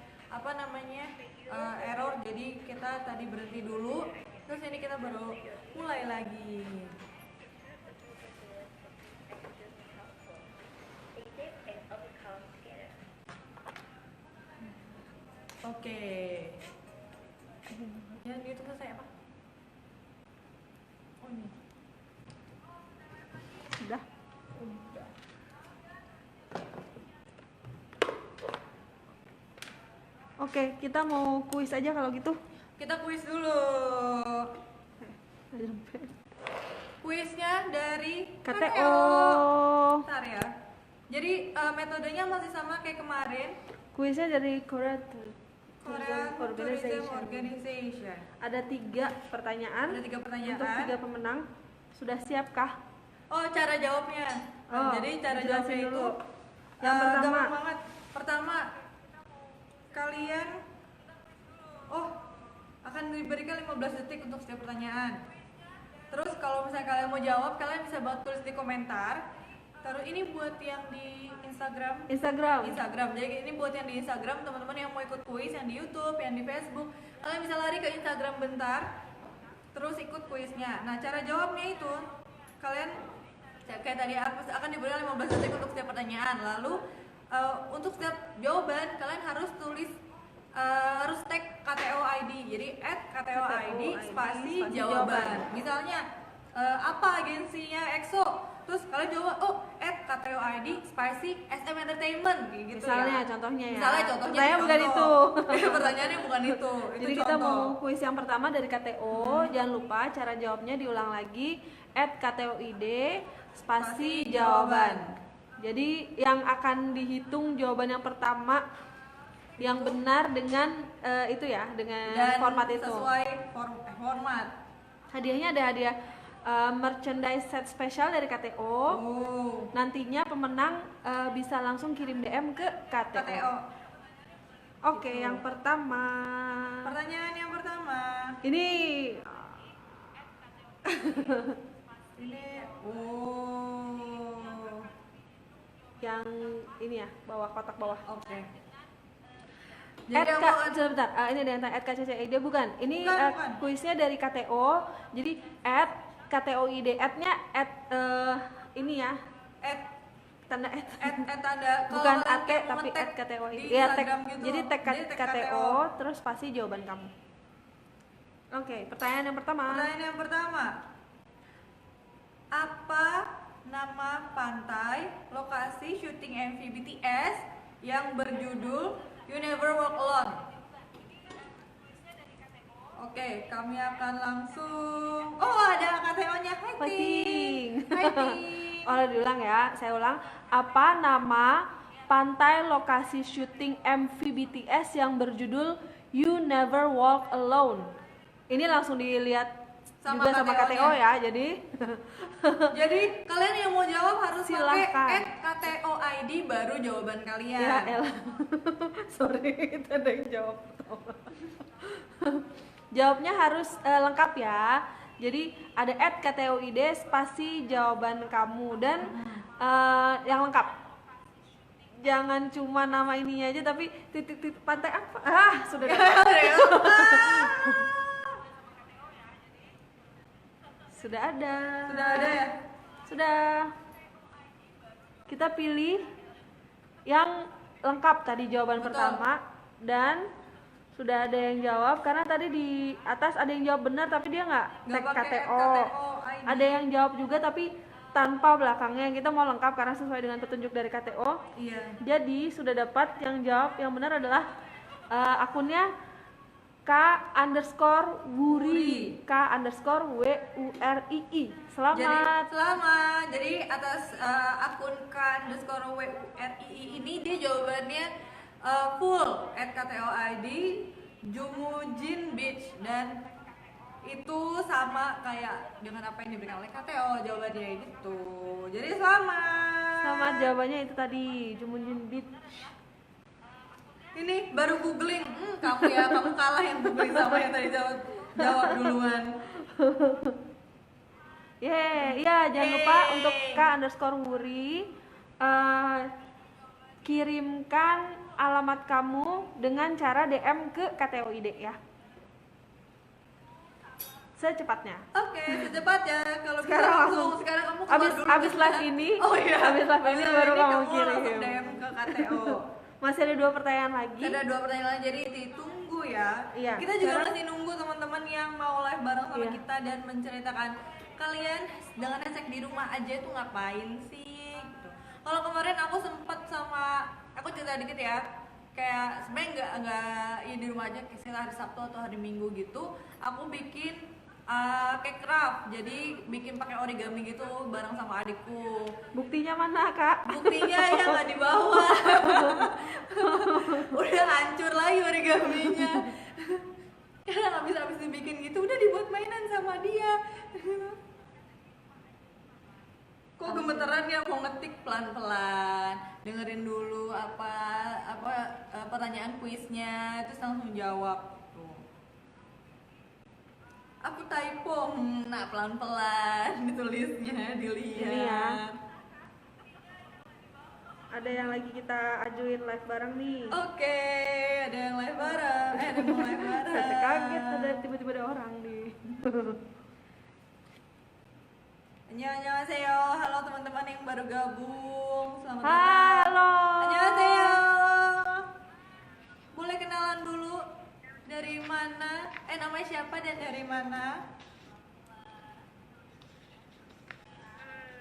error, jadi kita tadi berhenti dulu. Terus ini kita baru mulai lagi. Oke. Yang di YouTube selesai apa? Oh ini. Udah. Oke, kita mau kuis aja kalau gitu. Kita kuis dulu. Kuisnya dari KTO. Bentar ya. Jadi metodenya masih sama kayak kemarin. Kuisnya dari Korean Tourism Organization. Ada 3 pertanyaan. Ada 3 pertanyaan. Untuk 3 pemenang. Sudah siapkah? Oh, cara jawabnya. Jadi cara jawabnya itu yang pertama. gampang banget. Pertama, kalian akan diberikan 15 detik untuk setiap pertanyaan. Terus kalau misalnya kalian mau jawab, kalian bisa banget tulis di komentar. Terus ini buat yang di Instagram. Jadi ini buat yang di Instagram, teman-teman yang mau ikut kuis yang di YouTube, yang di Facebook, kalian bisa lari ke Instagram bentar, terus ikut kuisnya. Nah, cara jawabnya itu kalian kayak tadi akan diberikan 15 detik untuk setiap pertanyaan. Lalu untuk setiap jawaban kalian harus tulis harus tag KTO ID. Jadi @KTO ID spasi jawaban. Misalnya apa agensinya EXO? Terus kalian jawab @KTO ID spasi SM Entertainment gitu. Misalnya ya. contohnya ya. Misalnya contohnya Pertanyaan bukan itu. Pertanyaannya bukan itu. Jadi kita mau kuis yang pertama dari KTO. Jangan lupa cara jawabnya diulang lagi @KTOID spasi jawaban. Jadi yang akan dihitung jawaban yang pertama yang benar dengan itu ya, dengan dan format itu. Sesuai format. Hadiahnya ada hadiah merchandise set spesial dari KTO. Nantinya pemenang bisa langsung kirim DM ke KTO. Oke, yang pertama. Pertanyaan yang pertama. Ini yang ini ya, bawah, kotak bawah. Oke. Jadi sebentar, ini ada yang tanya @KCCID bukan? Ini bukan. kuisnya dari KTO. Jadi @KTOID, @nya ini ya. Tanda tanda bukan tapi @KTOID. Ya, gitu. jadi tag KTO terus pasti jawaban kamu. Oke, pertanyaan yang pertama. Apa nama pantai lokasi syuting MV BTS yang berjudul You Never Walk Alone? Oke, kami akan langsung. Ada KTO-nya. Hai Ting. Diulang ya, saya ulang. Apa nama pantai lokasi syuting MV BTS yang berjudul You Never Walk Alone? Ini langsung dilihat juga sama KTO ya, jadi kalian yang mau jawab harus pakai @KTO ID baru jawaban kalian. Ya elah. Sorry, itu ada yang jawab. Jawabnya harus lengkap ya. Jadi ada @KTOID spasi jawaban kamu dan yang lengkap. Jangan cuma nama ininya aja tapi titik pantai apa? Sudah Sudah ada ya? Sudah. Kita pilih yang lengkap tadi jawaban pertama dan sudah ada yang jawab karena tadi di atas ada yang jawab benar tapi dia nggak tag KTO. Ada yang jawab juga tapi tanpa belakangnya. Kita mau lengkap karena sesuai dengan petunjuk dari KTO. Iya. Jadi sudah dapat yang jawab yang benar adalah akunnya K_Wuri. K_WURII. Selamat. Jadi atas akun K_WURII ini dia jawabannya full @KTOID Jumujin Beach dan itu sama kayak dengan apa yang diberikan oleh KTO jawabannya gitu. Jadi selamat jawabannya itu tadi Jumujin Beach. Ini baru googling, kamu kalah yang googling sama yang tadi jawab duluan. Jangan lupa untuk K_Wuri kirimkan alamat kamu dengan cara DM ke KTOID ya. Secepatnya. Oke, secepatnya. Kalau sekarang langsung. Sekarang kamu keluar dulu. Abis live ini. Abis live ini baru kamu kirim. DM ke KTO. Masih ada 2 pertanyaan lagi. Ada 2 pertanyaan lagi, jadi ditunggu ya. Iya. Kita juga masih nunggu teman-teman yang mau live bareng sama kita dan menceritakan kalian dengan hashtag di rumah aja itu ngapain sih? Gitu. Kalau kemarin aku sempat aku cerita dikit ya. Kayak sebenarnya nggak di rumah aja, sekitar hari Sabtu atau hari Minggu gitu. Aku bikin cake craft, jadi bikin pakai origami gitu bareng sama adikku. Buktinya mana kak? Buktinya ya nggak dibawa. Udah hancur lagi origaminya. Karena habis dibikin gitu udah dibuat mainan sama dia. Kok gemeteran ya mau ngetik pelan-pelan. Dengerin dulu apa pertanyaan kuisnya, terus langsung jawab. Aku typo. Nah, pelan-pelan ditulisnya, dilihat. Ini ya. Ada yang lagi kita ajuin live bareng nih. Oke, ada yang live bareng. Ada yang mau live bareng. Saya kaget ada tiba-tiba ada orang nih. Annyeonghaseyo. Halo teman-teman yang baru gabung. Selamat datang. Halo. Annyeonghaseyo. Boleh kenalan dulu dari mana? Namanya siapa dan dari mana?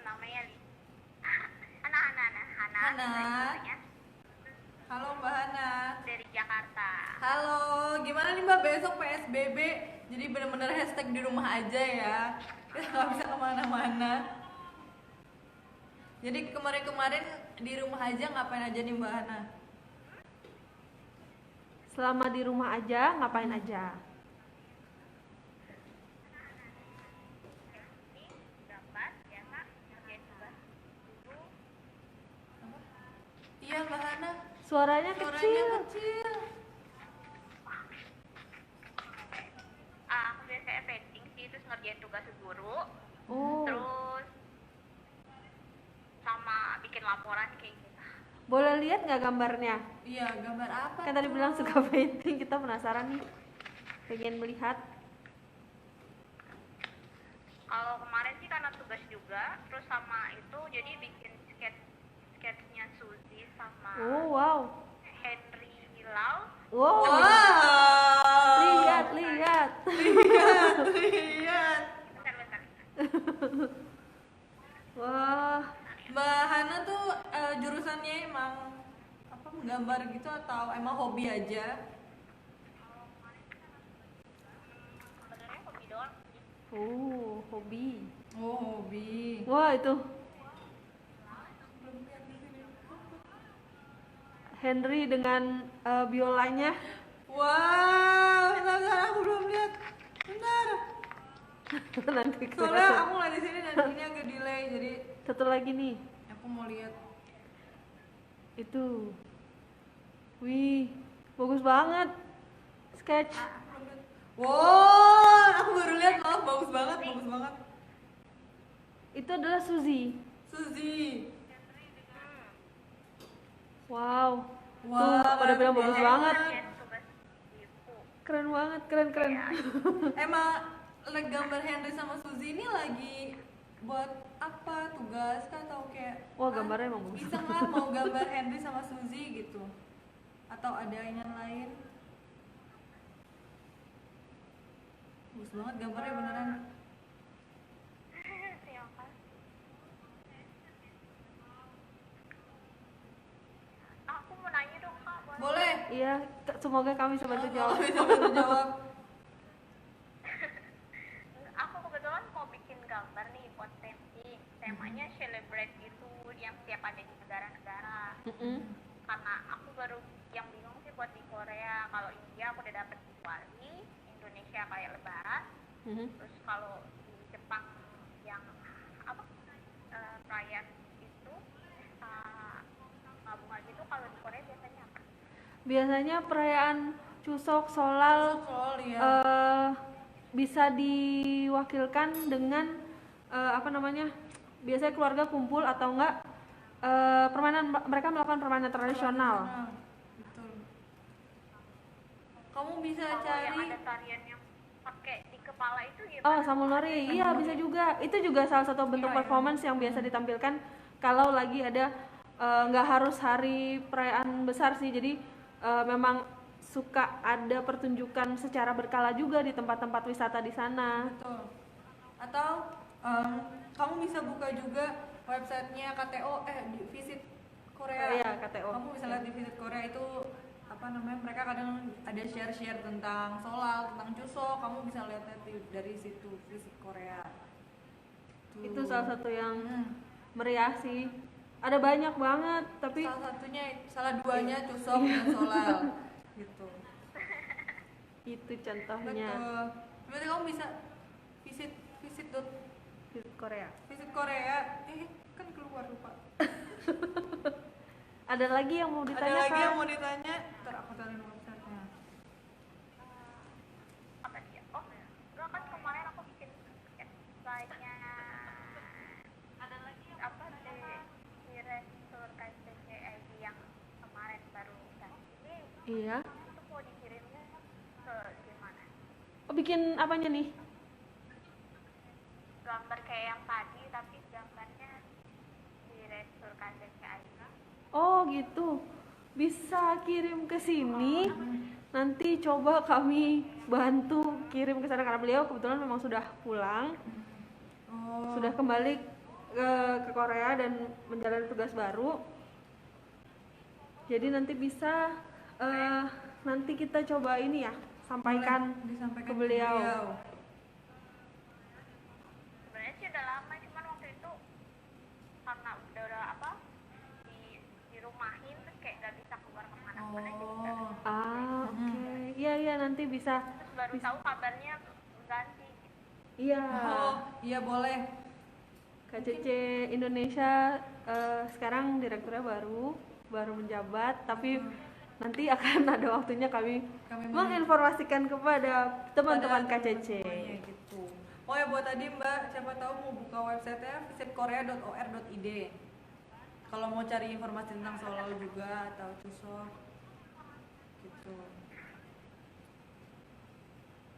Namanya Hana. Halo Mbak Hana. dari Jakarta. Halo, gimana nih Mbak besok PSBB? Jadi bener-bener hashtag di rumah aja ya. Kita nggak bisa kemana-mana. Jadi kemarin-kemarin di rumah aja ngapain aja nih Mbak Hana? Selama di rumah aja ngapain aja? Gambar, biasa, ngerjain tugas. Iya Mbak Hana. Suaranya Suaranya kecil. kecil. Aku biasanya painting sih, terus ngerjain tugas guru. Oh. Terus sama bikin laporan kayak gitu. Boleh lihat nggak gambarnya? Iya, gambar apa? Kan tadi tuh? bilang suka painting, kita penasaran nih. Pengen melihat. Kalau kemarin sih karena tugas juga, terus sama itu jadi bikin sketchnya Suzy sama Oh, wow. Henry Lau. Wow. Wow. Lihat. Lihat. Bentar. Wah. Mbak Hana tuh jurusannya emang apa menggambar gitu atau emang hobi aja? Sebenarnya hobi doang. Oh, hobi. Oh, hobi. Wah, itu Henry dengan biolanya. Wow, bentar, aku belum lihat. Bentar. Nanti kita Soalnya kasih. aku nggak di sini dan ini agak delay, jadi Satu lagi nih. aku mau lihat. Itu. Wih, bagus banget. Sketch. Wow, aku baru lihat loh, bagus banget. Itu adalah Suzy. Suzy. Wow. Wah, Tuh, pada bilang bagus banget. Ngerjain tugas ibu. Keren banget, keren. Emang gambar Henry sama Suzy ini lagi buat apa, tugas kan atau kayak Wah, gambarnya emang bagus. bisa nggak mau gambar Henry sama Suzy gitu atau ada yang lain? Bagus banget gambarnya beneran. Terima kasih. Aku mau nanya dong Kak, boleh? Boleh. Iya, semoga kami bisa bantu jawab. Bisa bantu jawab. Aku kebetulan mau bikin gambar nih buat painting. Temanya celebrate gitu yang setiap ada di negara-negara. Karena aku baru yang bingung sih buat di Korea. Kalau India aku udah dapet Diwali, Indonesia kayak Lebaran. Terus kalau di Jepang yang apa perayaan itu bunga gitu. Kalau di Korea biasanya apa? Biasanya perayaan Chuseok, Solal, ya. bisa diwakilkan dengan apa namanya? Biasanya keluarga kumpul atau enggak mereka melakukan permainan tradisional. Betul. Kamu bisa Kalau yang cari ada tarian yang pakai di kepala itu gimana? Oh, Samunori. Iya, bisa juga. Itu juga salah satu bentuk performance yang biasa ditampilkan kalau lagi ada nggak harus hari perayaan besar sih. Jadi memang suka ada pertunjukan secara berkala juga di tempat-tempat wisata di sana. Betul. Atau kamu bisa buka juga websitenya KTO di Visit Korea. Iya, KTO. Kamu bisa lihat di Visit Korea itu apa namanya, mereka kadang ada share tentang Solal, tentang Chuseok. Kamu bisa lihat dari situ Visit Korea. Tuh. Itu salah satu yang meriah sih. Ada banyak banget, tapi salah duanya Chuseok dan Solal gitu. Itu contohnya. Betul. Berarti kamu bisa visit Korea. Visit Korea. Kan keluar lupa. Ada lagi yang mau ditanyakan? Ada lagi yang mau ditanya? Ntar aku cari websitenya. Apa dia? Oh, enggak kan kemarin pertanyaan ada lagi apa di Restur KCC ID yang kemarin baru kan ini Iya. itu mau dikirimnya ke gimana? Oh, bikin apanya nih? Gambar kayak yang tadi tapi gambarnya di Restur KCC ID. Oh gitu, bisa kirim ke sini. Nanti coba kami bantu kirim ke sana karena beliau kebetulan memang sudah pulang, sudah kembali ke Korea dan menjalani tugas baru. Jadi nanti bisa nanti kita coba ini ya, sampaikan ke beliau. Sebenarnya sih udah lama cuman waktu itu karena udah apa di rumahin terus kayak gak bisa keluar kemana-mana jadi udah. Oke. Iya iya nanti bisa. Terus baru tahu kabarnya ganti. Iya. Oh, iya boleh. KCC Indonesia sekarang direkturnya baru menjabat, tapi nanti akan ada waktunya kami menginformasikan kepada teman-teman KCC. Gitu. Oh ya buat tadi Mbak, siapa tahu mau buka websitenya visitkorea.or.id. Kalau mau cari informasi tentang Solo juga atau Chuseok gitu.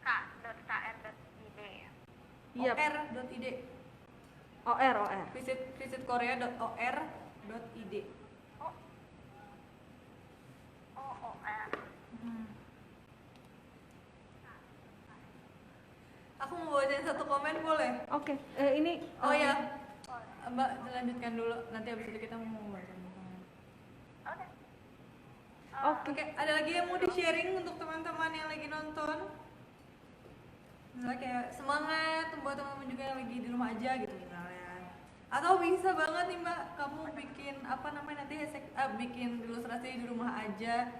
k.kr.id ya. Iya. or.id. OR. visitkorea.or.id. Aku mau bacain satu komen boleh? Oke, ini Oh ya, Mbak lanjutkan dulu. Nanti habis itu kita mau baca komen. Oke, ada lagi yang mau di-sharing untuk teman-teman yang lagi nonton? Misalnya kayak semangat buat teman-teman juga yang lagi di rumah aja gitu misalnya. Atau bisa banget nih Mbak, kamu bikin apa namanya nanti bikin ilustrasi di rumah aja.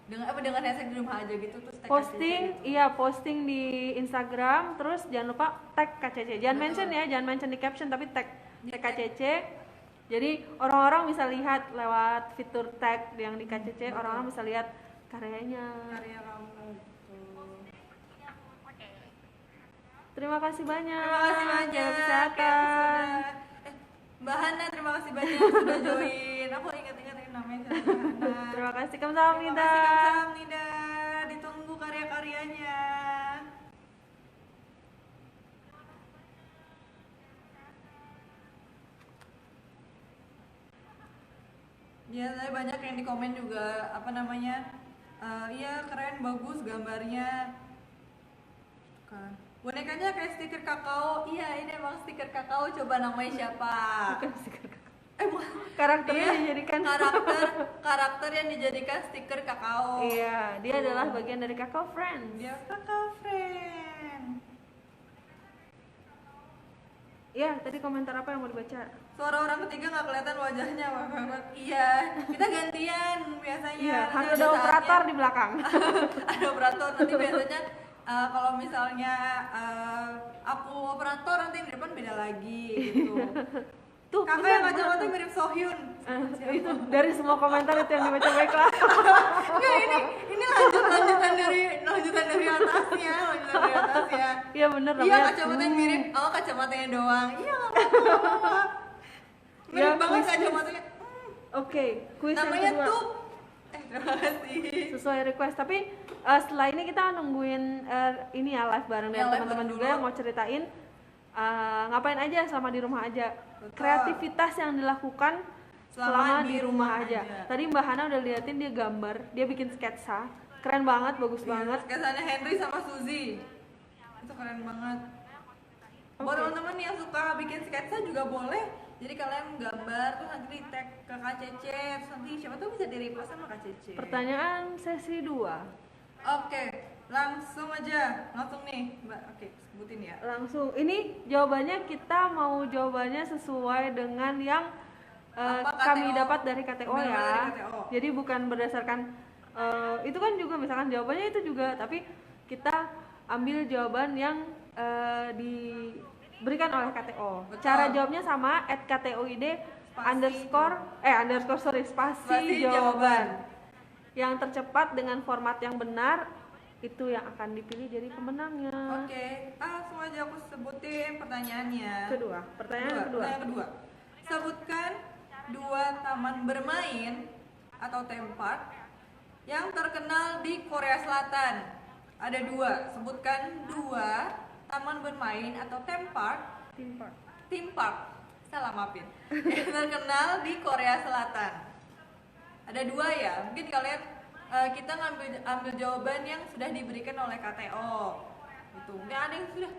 Dengan hashtag di rumah aja gitu terus tag posting KCC gitu. Iya posting di Instagram, terus jangan lupa tag KCC, jangan mention ya, jangan mention di caption tapi tag KCC. Jadi orang-orang bisa lihat lewat fitur tag yang di KCC, orang-orang bisa lihat karya kamu gitu. Terima kasih banyak. Terima kasih banyak. Jaga kesehatan. Mbak Hana, terima kasih banyak sudah join. Aku ingat-ingatin namanya Hana. Terima kasih kamsahamnida. Terima kasih kamsahamnida. Ditunggu karya-karyanya. Ya, saya banyak yang di komen juga apa namanya? Iya keren, bagus gambarnya. Kan. Bonekanya kayak stiker kakao. Iya, ini emang stiker kakao. Coba namanya siapa? Bukan stiker kakao. Karakternya dijadikan karakter yang dijadikan stiker kakao. Iya, dia adalah bagian dari Kakao Friends. Dia Kakao Friend. Iya, tadi komentar apa yang mau dibaca? Suara orang ketiga nggak kelihatan wajahnya, wah banget. Iya, kita gantian biasanya. Iya, Nanti harus ada operator di belakang. Ada operator nanti biasanya. Kalau misalnya aku operator nanti di depan beda lagi gitu. Tuh, kakak yang kacamata mirip Sohyun. Itu dari semua komentar itu yang dibaca baiklah. Nggak, ini lanjutan dari atasnya. Iya bener Iya kacamatanya mirip, kacamatanya doang. Iya nggak apa-apa. Mirip banget kacamatanya. Oke, kuis yang Namanya kedua. tuh. Terima kasih. Sesuai request, tapi setelah ini kita nungguin ini ya live bareng dengan teman-teman juga yang mau ceritain ngapain aja selama di rumah aja. Betul. Kreativitas yang dilakukan selama di rumah aja. Tadi Mbak Hana udah liatin dia gambar, dia bikin sketsa, keren banget, bagus banget. Sketsanya Henry sama Suzy, itu keren banget. Buat teman-teman yang suka bikin sketsa juga boleh. Jadi kalian gambar terus nanti di tag ke KCC, terus nanti siapa tuh bisa di-repost sama KCC. Pertanyaan sesi 2. Oke, langsung nih Mbak. Oke, sebutin ya. Langsung. Ini jawabannya kita mau jawabannya sesuai dengan yang kami dapat dari KTO ya. Dari KTO. Jadi bukan berdasarkan itu kan juga misalkan jawabannya itu juga, tapi kita ambil jawaban yang diberikan oleh KTO. Betul. Cara jawabnya sama @ktoid _spasi jawaban. Yang tercepat dengan format yang benar itu yang akan dipilih jadi pemenangnya. Oke, langsung aja aku sebutin pertanyaannya. Pertanyaan kedua. Pertanyaan kedua. Sebutkan 2 taman bermain atau theme park yang terkenal di Korea Selatan. Ada 2. Sebutkan 2 taman bermain atau theme park. Theme park. Salah maafin. Yang terkenal di Korea Selatan. Ada 2 ya. Mungkin kalian kita ambil jawaban yang sudah diberikan oleh KTO. Gitu. Mungkin ada yang sudah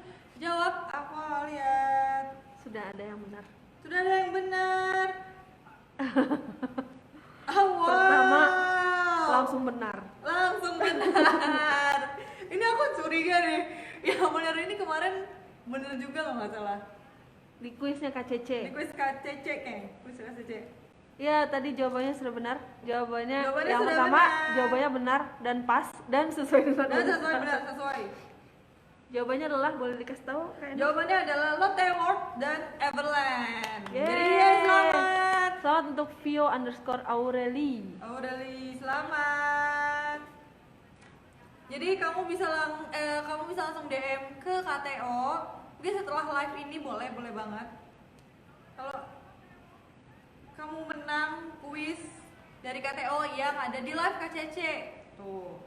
jawab. Aku lihat. Sudah ada yang benar. Sudah ada yang benar. Wow. Pertama langsung benar. Langsung benar. Ini aku curiga nih. Yang benar ini kemarin benar juga kalau nggak salah. Di kuisnya KCC. Di kuis KCC kayaknya. Kuis KCC. Ya, tadi jawabannya sudah benar. Jawabannya yang sudah pertama benar. jawabannya benar dan pas dan sesuai dengan Sesuai. Jawabannya adalah, boleh dikasih tahu kayaknya? Jawabannya adalah Lotte World dan Everland. Yeay. Jadi selamat. Selamat untuk Vio_Aureli. Aureli, selamat. Jadi kamu bisa langsung DM ke KTO. Mungkin setelah live ini boleh banget. Kalau kamu menang kuis dari KTO yang ada di live KCC. Tuh.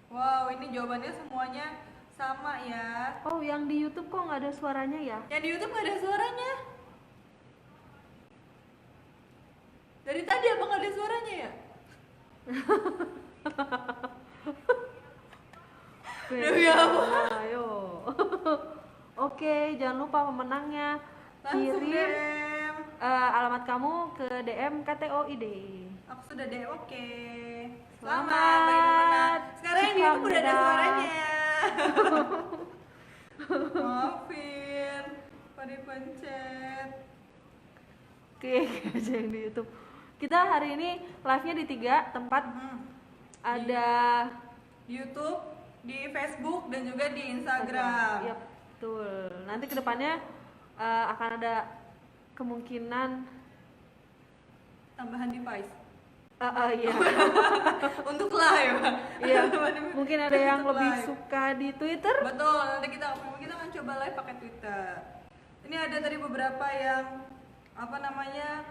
Wow, ini jawabannya semuanya sama ya. Oh, yang di YouTube kok nggak ada suaranya ya? Yang di YouTube nggak ada suaranya. Dari tadi abang nggak ada suaranya ya? Demi apa? Ayo. Oke, jangan lupa pemenangnya. Langsung Kirim DM. alamat kamu ke DM KTOID. Aku sudah DM, oke. Selamat bagi pemenang. Sekarang yang di YouTube udah ada Cipta suaranya. Maafin, pada pencet. Oke, aja yang di YouTube. Kita hari ini live-nya di 3 tempat. Ada di YouTube, di Facebook, dan juga di Instagram. Iya, betul. Nanti kedepannya akan ada kemungkinan Tambahan device. Iya. Untuk live. Iya. Mungkin ada yang Untuk lebih live. suka di Twitter. Betul, nanti kita akan coba live pakai Twitter. Ini ada tadi beberapa yang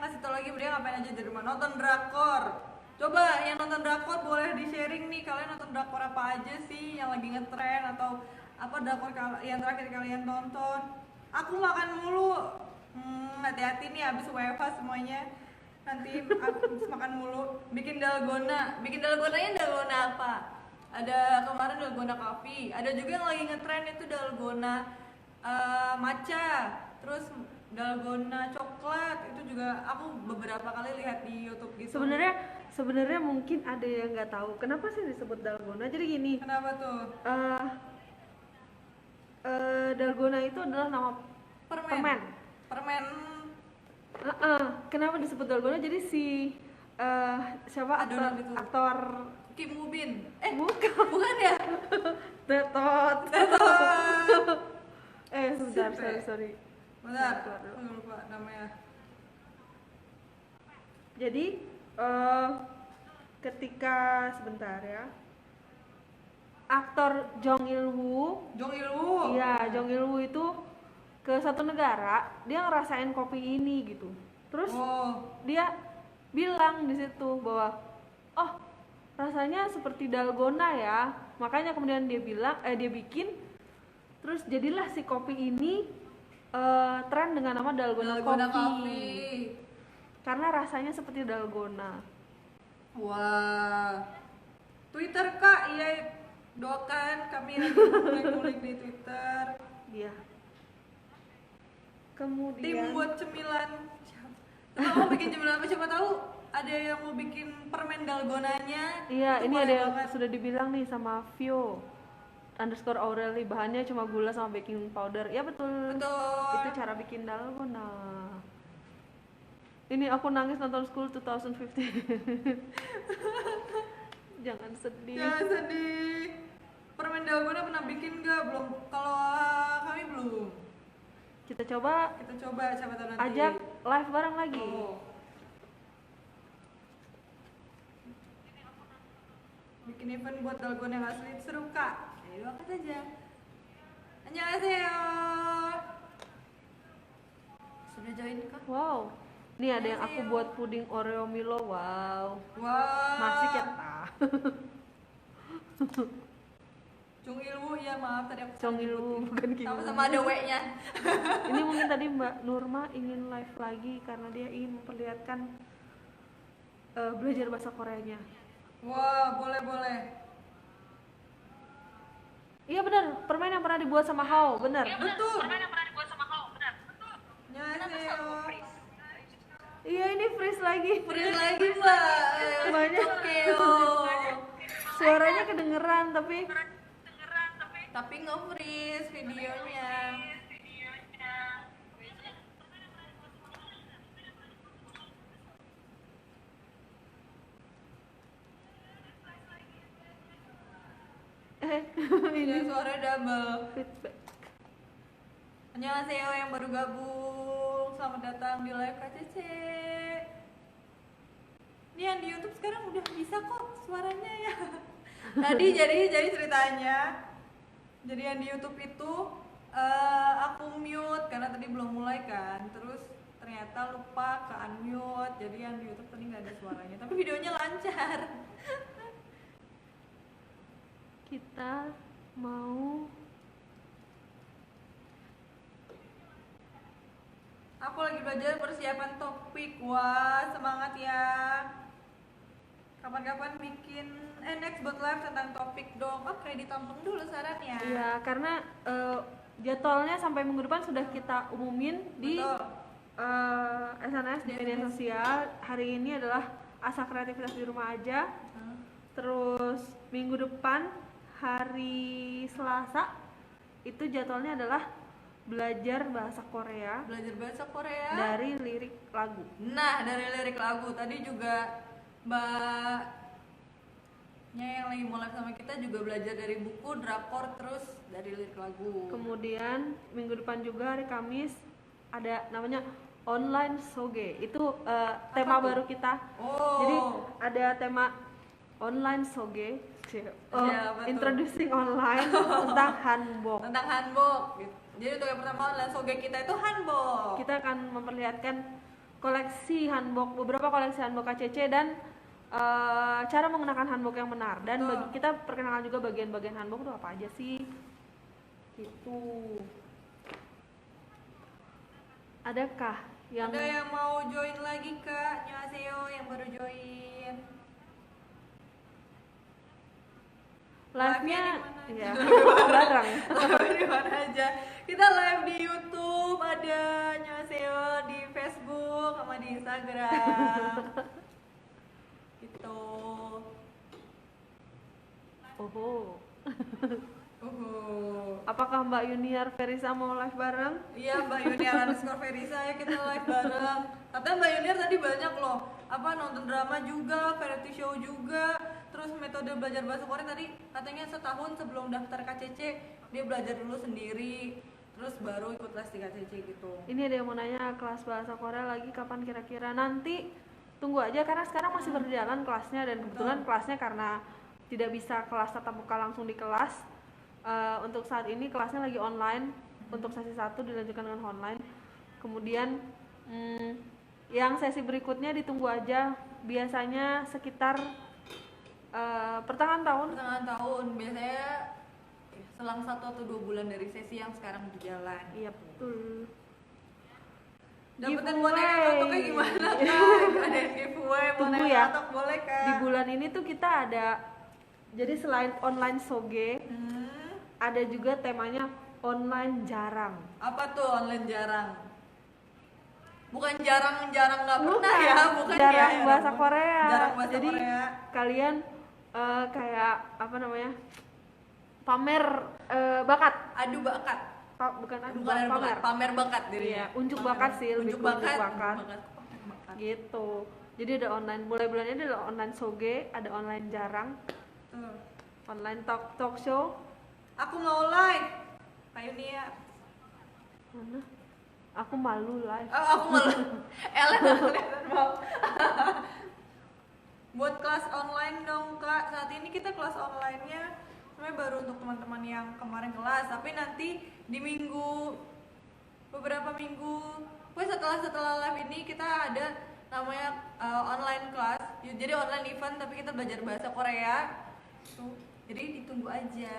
ngasih tau lagi mereka ngapain aja di rumah, nonton drakor. Coba yang nonton drakor boleh di sharing nih, kalian nonton drakor apa aja sih yang lagi ngetren, atau apa drakor yang terakhir kalian tonton. Aku makan mulu. Hati-hati nih abis WFH semuanya. Nanti aku makan mulu. Bikin dalgonanya dalgona apa? Ada kemarin dalgona coffee, ada juga yang lagi ngetren itu dalgona matcha, terus dalgona coklat. Itu juga aku beberapa kali lihat di YouTube gitu. Sebenarnya mungkin ada yang nggak tahu kenapa sih disebut dalgona. Jadi gini. Kenapa tuh? Dalgona itu adalah nama permen. Kenapa disebut dalgona? Jadi siapa aktor Kim Woo Bin. Bukan ya? Tetot. Sebentar, sorry. Bentar, aku lupa namanya. Jadi ketika sebentar ya, aktor Jong Il Woo. Iya, Jong Il Woo itu ke satu negara, dia ngerasain kopi ini gitu. Terus dia bilang di situ bahwa rasanya seperti dalgona ya. Makanya kemudian dia bikin, terus jadilah si kopi ini tren dengan nama dalgona coffee. Karena rasanya seperti dalgona. Wah. Twitter Kak, iya, doakan kami lagi ngulik di Twitter. Iya. Kemudian tim buat cemilan. Mau bikin cemilan apa? Siapa tahu ada yang mau bikin permen dalgonanya. Iya, ini ada yang sudah dibilang nih sama Vio_Aureli, bahannya cuma gula sama baking powder. Ya betul. Itu cara bikin dalgona. Ini aku nangis nonton School 2015. Jangan sedih. Permen dalgona pernah bikin nggak? Belum. Kalau kami belum. Kita coba siapa tahu nanti. Ajak live bareng lagi. Bikin bikin event buat dalgona yang asli seru kak. Ayo doakan saja. Annyeonghaseyo. Sudah join kak? Wow. Nih ada yang aku buat puding Oreo Milo. Wow. Wow. Masih ya ta. Cung Ilmu ya maaf tadi aku Cung Ilmu bukan gitu. Sama-sama ada W-nya. Ini mungkin tadi Mbak Nurma ingin live lagi karena dia ingin memperlihatkan belajar bahasa Koreanya. Wah, boleh. Iya benar, permen yang pernah dibuat sama Hao, benar. Betul. Permen yang pernah dibuat sama Hao, benar. Betul. Annyeonghaseyo. Iya ini freeze lagi. Freeze lagi mbak. Banyak. Suaranya kedengeran tapi nge-freeze videonya. Ini suara double feedback. Annyeonghaseyo yang baru gabung, selamat datang di live KCC. Ini yang di YouTube sekarang udah bisa kok suaranya ya. Tadi jadi ceritanya. Jadi yang di YouTube itu aku mute karena tadi belum mulai kan. Terus ternyata lupa ke unmute. Jadi yang di YouTube tadi nggak ada suaranya. Tapi videonya lancar. Kita mau Aku lagi belajar persiapan topik. Wah, semangat ya. Kapan-kapan bikin next buat live tentang topik dong. Oke, ditampung dulu sarannya. Iya, karena jadwalnya sampai minggu depan sudah kita umumin di SNS di media sosial. Hari ini adalah Asa Kreativitas di Rumah Aja. Terus minggu depan hari Selasa itu jadwalnya adalah belajar bahasa Korea. Belajar bahasa Korea dari lirik lagu. Nah, dari lirik lagu tadi juga Mbaknya yang lagi mau live sama kita juga belajar dari buku, drakor, terus dari lirik lagu. Kemudian minggu depan juga hari Kamis ada namanya online soge. Itu tema baru kita. Jadi ada tema online soge. Introducing online tentang hanbok. Tentang hanbok. Gitu. Jadi untuk yang pertama online soge kita itu hanbok. Kita akan memperlihatkan koleksi hanbok, beberapa koleksi hanbok KCC dan cara menggunakan hanbok yang benar. Dan kita perkenalkan juga bagian-bagian hanbok itu apa aja sih. Gitu. Adakah yang ada yang mau join lagi kak? Annyeonghaseyo yang baru join. Live-nya ya bareng. Di mana aja? Kita live di YouTube, ada Annyeonghaseyo di Facebook sama di Instagram. Gitu. Apakah Mbak Yuniar Verisa mau live bareng? Iya, Mbak Yuniar Verisa ya kita live bareng. Katanya Mbak Yuniar tadi banyak loh, nonton drama juga, variety show juga. Terus metode belajar bahasa Korea tadi katanya setahun sebelum daftar KCC dia belajar dulu sendiri, terus baru ikut les di KCC gitu. Ini ada yang mau nanya kelas bahasa Korea lagi kapan kira-kira? Nanti tunggu aja karena sekarang masih berjalan kelasnya dan kebetulan kelasnya karena tidak bisa kelas tatap muka langsung di kelas. Untuk saat ini kelasnya lagi online. Untuk sesi 1 dilanjutkan dengan online. Kemudian yang sesi berikutnya ditunggu aja. Biasanya sekitar pertengahan tahun biasanya selang 1 atau 2 bulan dari sesi yang sekarang berjalan. Iya betul. Dapetin boneka katok kayak gimana kak? Ada giveaway Tunggu boneka ya. katok boleh kak? Di bulan ini tuh kita ada, jadi selain online soge, ada juga temanya online jarang. Apa tuh online jarang? Bukan jarang-jarang nggak pernah ya, bukan jarang ya, bahasa Korea. Jarang bahasa Jadi Korea. kalian kayak apa namanya? Pamer bakat. Adu bakat. Bukan pamer. Pamer bakat dirinya. Iya, unjuk bakat sih, lebih Unjuk ke unjuk bakat. bakat. Gitu. Jadi ada online, mulai bulan ini ada online soge, ada online jarang. Online talk show. Aku mau live. Kayu Nia. Mana? Aku malu live. Oh, aku malu. Ellen mau. buat kelas online dong Kak. Saat ini kita kelas online-nya sebenarnya baru untuk teman-teman yang kemarin kelas, tapi nanti di beberapa minggu setelah live ini kita ada namanya online kelas. Jadi online event tapi kita belajar bahasa Korea. Tuh, jadi ditunggu aja.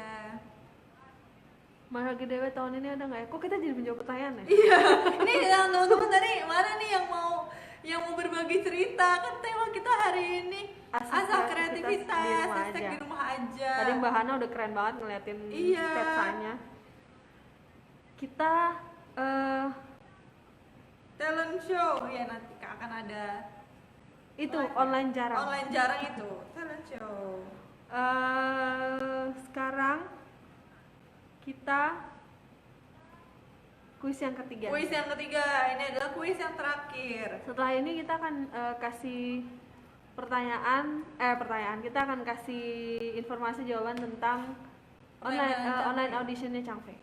Mahal Dewe tahun ini ada nggak ya? Kok kita jadi menjawab pertanyaan ya? Iya, ini yang teman-teman tadi mana nih yang mau berbagi cerita, kan tema kita hari ini asal kreativitas, hashtag di rumah aja. Tadi Mbak Hana udah keren banget ngeliatin sketsanya. Kita talent show ya, nanti akan ada itu online jarang itu talent show. Sekarang kita kuis yang ketiga. Ini adalah kuis yang terakhir. Setelah ini kita akan kasih pertanyaan. Kita akan kasih informasi jawaban tentang online auditionnya Changfei.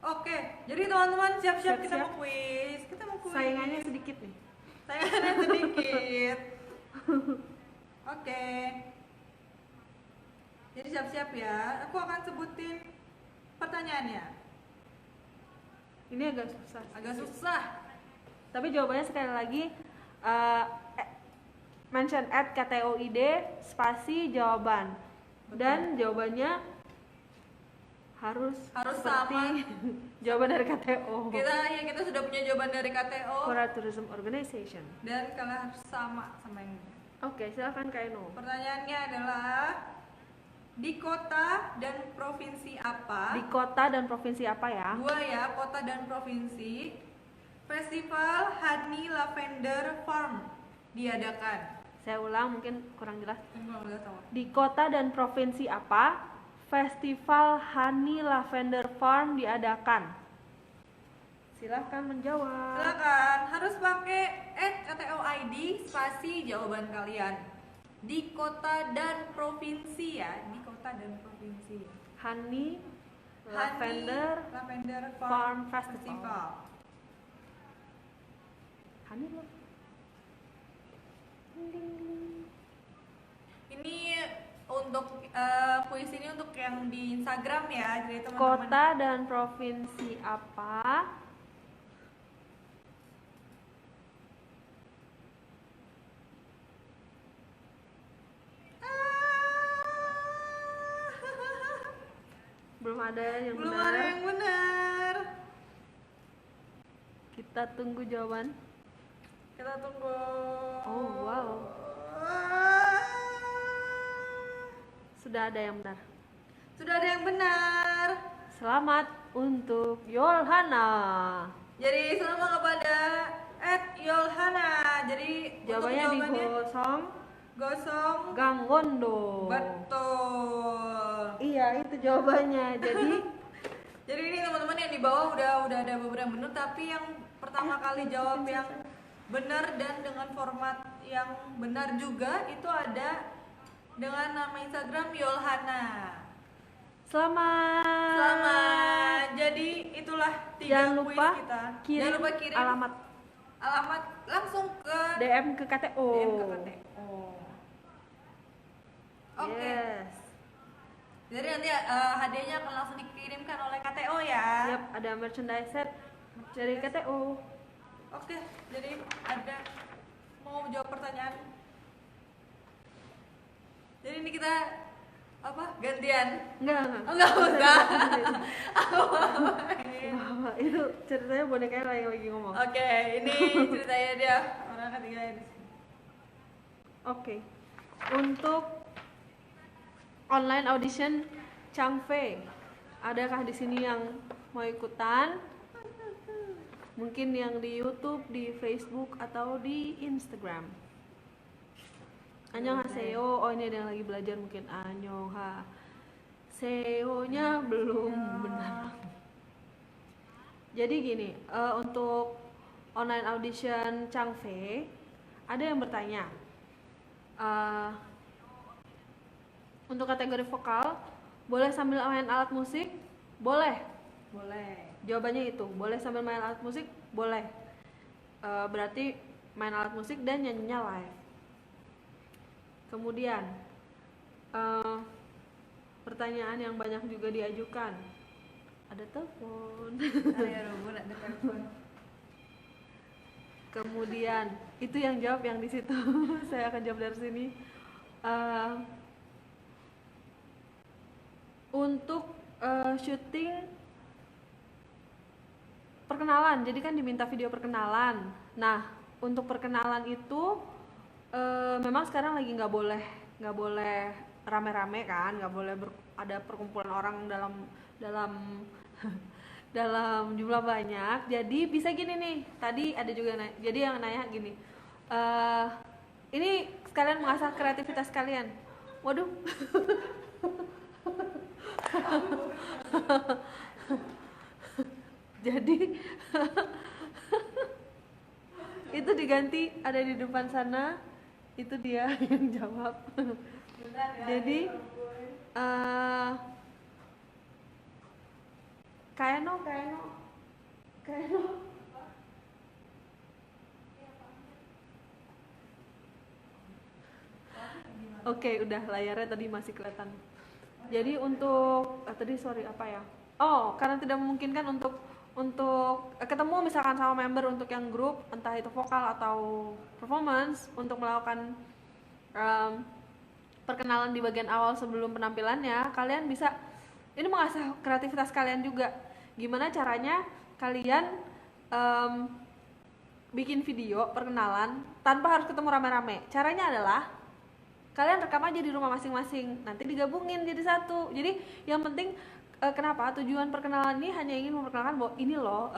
Oke, jadi teman-teman siap-siap kita mau kuis. Saingannya sedikit nih. Oke. Jadi siap-siap ya. Aku akan sebutin pertanyaannya. Ini agak susah. Tapi jawabannya sekali lagi mention @KTOID spasi jawaban. Dan jawabannya harus seperti sama jawaban dari KTO. Kita sudah punya jawaban dari KTO. Korea Tourism Organization. Dan kalian harus sama yang ini. Oke, silakan Kak Eno. Pertanyaannya adalah di kota dan provinsi apa? Di kota dan provinsi apa ya? Dua ya, kota dan provinsi. Festival Honey Lavender Farm diadakan. Saya ulang, mungkin kurang jelas. Sama. Di kota dan provinsi apa Festival Honey Lavender Farm diadakan? Silahkan menjawab. Silakan, harus pakai @KTOID spasi jawaban kalian. Di kota dan provinsi ya, di kota dan provinsi. Honey Lavender Farm Festival. Honey Ini untuk kuis ini untuk yang di Instagram ya, jadi teman-teman. Kota dan provinsi apa belum ada yang benar. Kita tunggu jawaban. Kita tunggu. Oh wow, sudah ada yang benar. Selamat untuk Yolhana. Jadi selamat kepada @Yolhana. Jadi jawabannya Gosong Gangwondo. Betul. Iya, itu jawabannya. Jadi ini teman-teman yang di bawah udah ada beberapa yang benar, tapi yang pertama kali jawab yang benar dan dengan format yang benar juga itu ada dengan nama Instagram Yolhana. Selamat. Jadi itulah 3 kuis kita. Jangan lupa kirim alamat langsung ke DM ke KTO. Oke. Yes. Jadi nanti hadiahnya akan langsung dikirimkan oleh KTO ya. Yap, ada merchandise set dari KTO. Oke, jadi ada mau jawab pertanyaan. Jadi ini kita gantian? Enggak usah. Itu ceritanya bonekanya yang lagi ngomong. Oke, ini ceritanya dia orang ketiga di sini. Oke. Untuk online audition Changfei, adakah di sini yang mau ikutan? Mungkin yang di YouTube, di Facebook, atau di Instagram. Annyeonghaseyo. Oh, ini ada yang lagi belajar mungkin. Annyeonghaseyo-nya belum benar. Jadi gini, untuk online audition Changfei, ada yang bertanya, untuk kategori vokal, boleh sambil main alat musik? Boleh. Jawabannya itu, boleh sambil main alat musik? Boleh. Berarti main alat musik dan nyanyinya live. Kemudian pertanyaan yang banyak juga diajukan. Ada telepon. Ada telepon. Kemudian itu yang jawab yang di situ. Saya akan jawab dari sini. Untuk syuting perkenalan, jadi kan diminta video perkenalan. Nah, untuk perkenalan itu memang sekarang lagi nggak boleh rame-rame kan, nggak boleh ada perkumpulan orang dalam dalam jumlah banyak. Jadi bisa gini nih, tadi ada juga jadi yang nanya gini, ini sekalian mengasah kreativitas kalian. Waduh. Jadi itu diganti, ada di depan sana, itu dia yang jawab. Jadi Kaeno. Oke, udah layarnya tadi masih kelihatan. Jadi untuk tadi sorry apa ya? Oh, karena tidak memungkinkan untuk ketemu misalkan sama member untuk yang grup, entah itu vokal atau performance, untuk melakukan perkenalan di bagian awal sebelum penampilannya, kalian bisa ini mengasah kreativitas kalian juga. Gimana caranya kalian bikin video perkenalan tanpa harus ketemu rame-rame. Caranya adalah kalian rekam aja di rumah masing-masing, nanti digabungin jadi satu. Jadi yang penting kenapa tujuan perkenalan ini hanya ingin memperkenalkan bahwa ini loh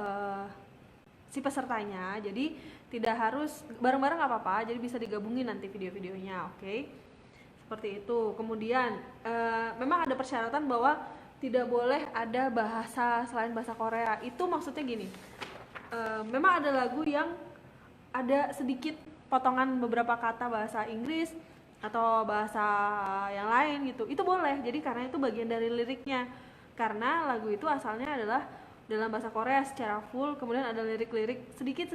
si pesertanya. Jadi tidak harus bareng-bareng, nggak apa-apa, jadi bisa digabungin nanti video-videonya. Oke, seperti itu. Kemudian memang ada persyaratan bahwa tidak boleh ada bahasa selain bahasa Korea. Itu maksudnya gini, memang ada lagu yang ada sedikit potongan beberapa kata bahasa Inggris atau bahasa yang lain gitu, itu boleh. Jadi karena itu bagian dari liriknya, karena lagu itu asalnya adalah dalam bahasa Korea secara full, kemudian ada lirik-lirik sedikit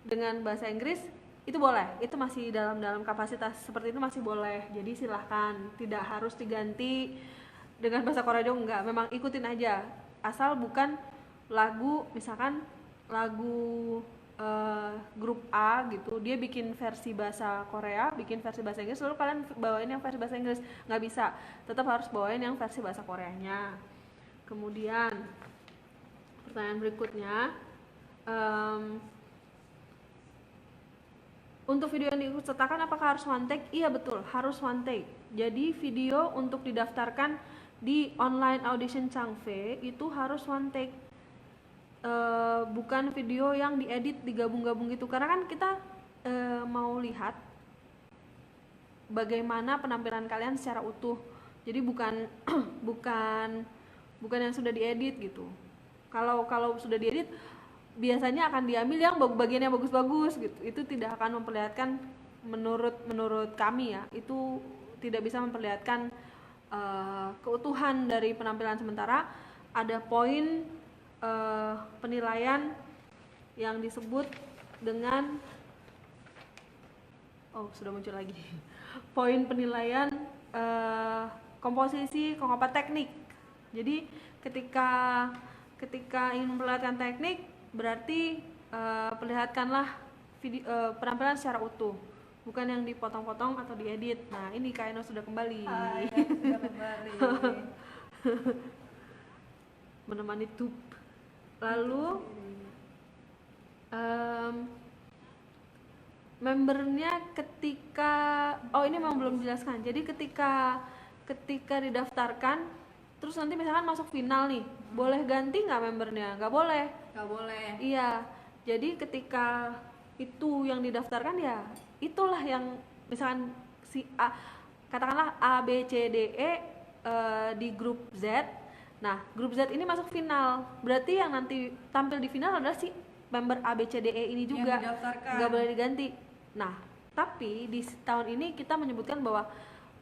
dengan bahasa Inggris, itu boleh. Itu masih dalam kapasitas seperti itu, masih boleh. Jadi silahkan, tidak harus diganti dengan bahasa Korea juga, enggak, memang ikutin aja, asal bukan lagu misalkan lagu grup A gitu, dia bikin versi bahasa Korea, bikin versi bahasa Inggris, lalu kalian bawain yang versi bahasa Inggris, nggak bisa, tetap harus bawain yang versi bahasa Koreanya. Kemudian pertanyaan berikutnya, untuk video yang diikut sertakan apakah harus one take? Iya betul, harus one take. Jadi video untuk didaftarkan di online audition Changfe itu harus one take. Bukan video yang diedit digabung-gabung gitu, karena kan kita mau lihat bagaimana penampilan kalian secara utuh. Jadi bukan yang sudah diedit gitu. Kalau sudah diedit biasanya akan diambil yang bagian yang bagus-bagus gitu. Itu tidak akan memperlihatkan, menurut kami ya, itu tidak bisa memperlihatkan keutuhan dari penampilan. Sementara ada poin penilaian yang disebut dengan sudah muncul lagi poin penilaian komposisi, teknik. Jadi ketika ingin memperlihatkan teknik, berarti perlihatkanlah penampilan secara utuh, bukan yang dipotong-potong atau diedit. Nah, ini Kaeno sudah kembali. Sudah kembali. Menemani tub. Lalu membernya ketika ini memang belum dijelaskan. Jadi ketika didaftarkan, terus nanti misalkan masuk final nih, boleh ganti nggak membernya? Nggak boleh. Nggak boleh. Iya. Jadi ketika itu yang didaftarkan, ya itulah yang misalkan si A, katakanlah A B C D E di grup Z. Nah, grup Z ini masuk final, berarti yang nanti tampil di final adalah si member A, B, C, D, E ini juga, nggak boleh diganti. Nah, tapi di tahun ini kita menyebutkan bahwa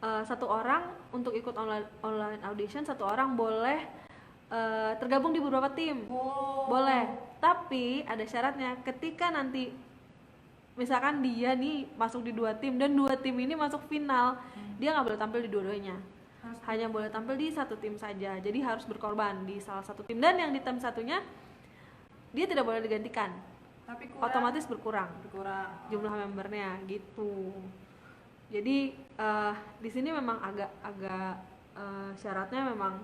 satu orang untuk ikut online audition, satu orang boleh tergabung di beberapa tim, boleh. Tapi ada syaratnya, ketika nanti misalkan dia nih masuk di 2 tim dan 2 tim ini masuk final, dia nggak boleh tampil di dua-duanya, hanya boleh tampil di 1 tim saja. Jadi harus berkorban di salah satu tim, dan yang di tim satunya dia tidak boleh digantikan, Tapi otomatis berkurang berkurang. jumlah membernya gitu. Jadi di sini memang agak syaratnya memang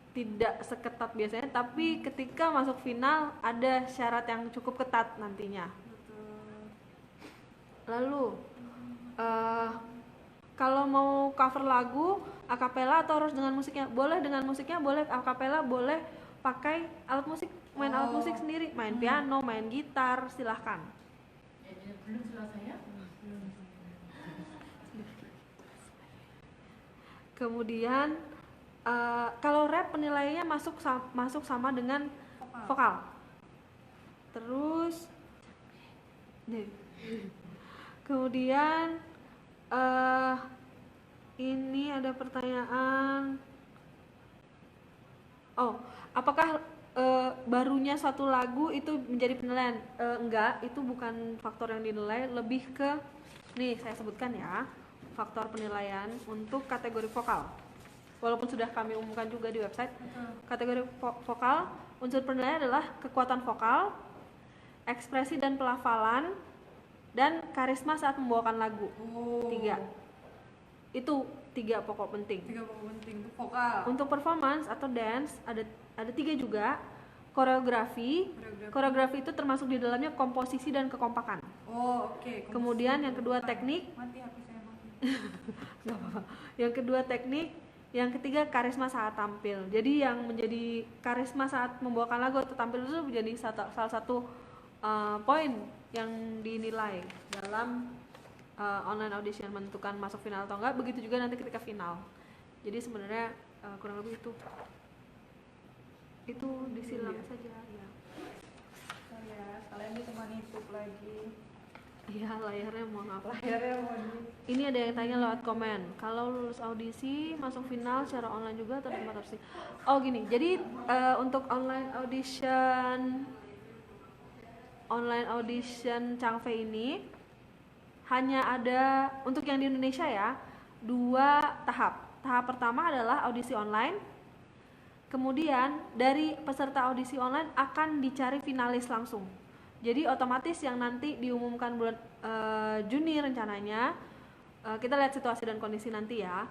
tidak seketat biasanya, tapi ketika masuk final ada syarat yang cukup ketat nantinya. Lalu kalau mau cover lagu akapela atau harus dengan musiknya? Boleh dengan musiknya, boleh akapela, boleh pakai alat musik, main alat musik sendiri, main piano, main gitar, silahkan. Kemudian kalau rap penilaiannya masuk sama dengan vokal. Terus kemudian ini ada pertanyaan. Apakah barunya suatu lagu itu menjadi penilaian? Enggak, itu bukan faktor yang dinilai, lebih ke nih saya sebutkan ya, faktor penilaian untuk kategori vokal. Walaupun sudah kami umumkan juga di website. Kategori vokal, unsur penilaian adalah kekuatan vokal, ekspresi dan pelafalan, dan karisma saat membawakan lagu. 3. Itu 3 pokok penting. 3 pokok penting untuk vokal. Untuk performance atau dance ada 3 juga. Koreografi itu termasuk di dalamnya komposisi dan kekompakan. Oke. Kemudian yang kedua teknik. Mati HP saya mati. Nggak apa-apa. Yang kedua teknik, yang ketiga karisma saat tampil. Jadi yang menjadi karisma saat membawakan lagu atau tampil itu menjadi salah satu poin yang dinilai dalam online audition, menentukan masuk final atau enggak. Begitu juga nanti ketika final. Jadi sebenarnya kurang lebih itu disilang saja ya. Kalian bisa YouTube lagi. Iya, layarnya mau ngapa? Layarnya mau Ini ada yang tanya lewat komen. Kalau lulus audisi masuk final secara online juga atau tempat audisi? Oh gini, jadi untuk online audition Changfe ini hanya ada untuk yang di Indonesia ya 2 tahap. Tahap pertama adalah audisi online. Kemudian dari peserta audisi online akan dicari finalis langsung. Jadi otomatis yang nanti diumumkan bulan Juni rencananya, kita lihat situasi dan kondisi nanti ya.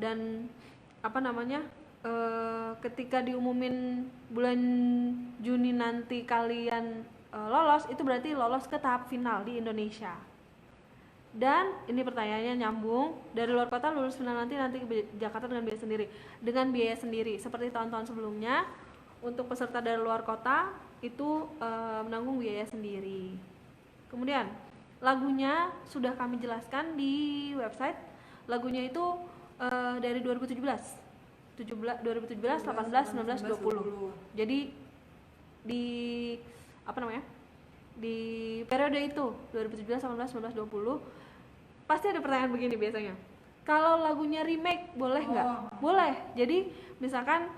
Dan ketika diumumin bulan Juni nanti kalian lolos, itu berarti lolos ke tahap final di Indonesia. Dan ini pertanyaannya nyambung, dari luar kota lulus final nanti ke Jakarta dengan biaya sendiri seperti tahun-tahun sebelumnya. Untuk peserta dari luar kota itu menanggung biaya sendiri. Kemudian lagunya sudah kami jelaskan di website. Lagunya itu dari 2017, 18, 19, 20. Jadi di di periode itu 2017, 18, 19, 20 pasti ada pertanyaan begini biasanya. Kalau lagunya remake boleh nggak? Boleh. Jadi misalkan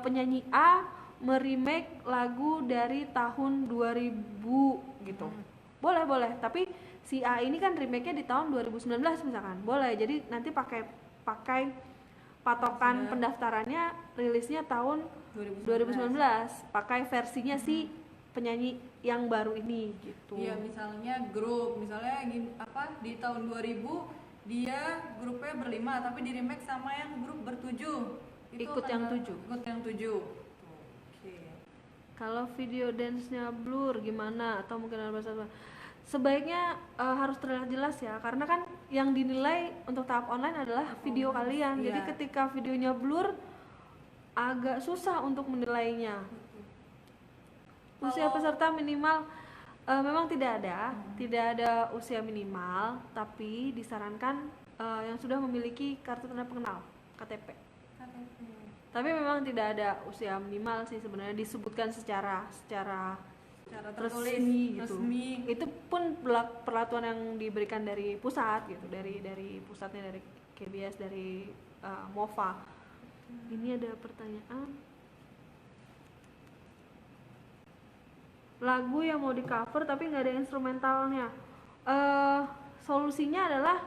penyanyi A meremake lagu dari tahun 2000 gitu. Boleh. Tapi si A ini kan remake-nya di tahun 2019 misalkan. Boleh. Jadi nanti pakai patokan pendaftarannya rilisnya tahun 2019. Pakai versinya si penyanyi yang baru ini gitu. Iya, misalnya grup, misalnya di tahun 2000 dia grupnya berlima tapi di remake sama yang grup bertujuh. Ikut yang 7. Kalau video dance-nya blur gimana atau mungkin ada bahasa sebaiknya harus terlihat jelas ya, karena kan yang dinilai untuk tahap online adalah video kalian. Jadi ketika videonya blur agak susah untuk menilainya. Usia peserta minimal memang tidak ada usia minimal, tapi disarankan yang sudah memiliki kartu tanda pengenal KTP. Tapi memang tidak ada usia minimal sih sebenarnya, disebutkan secara resmi gitu. Itu pun peraturan yang diberikan dari pusat gitu, dari pusatnya, dari KBS, dari MOFA. Ini ada pertanyaan. lagu yang mau di cover tapi nggak ada instrumentalnya. Solusinya adalah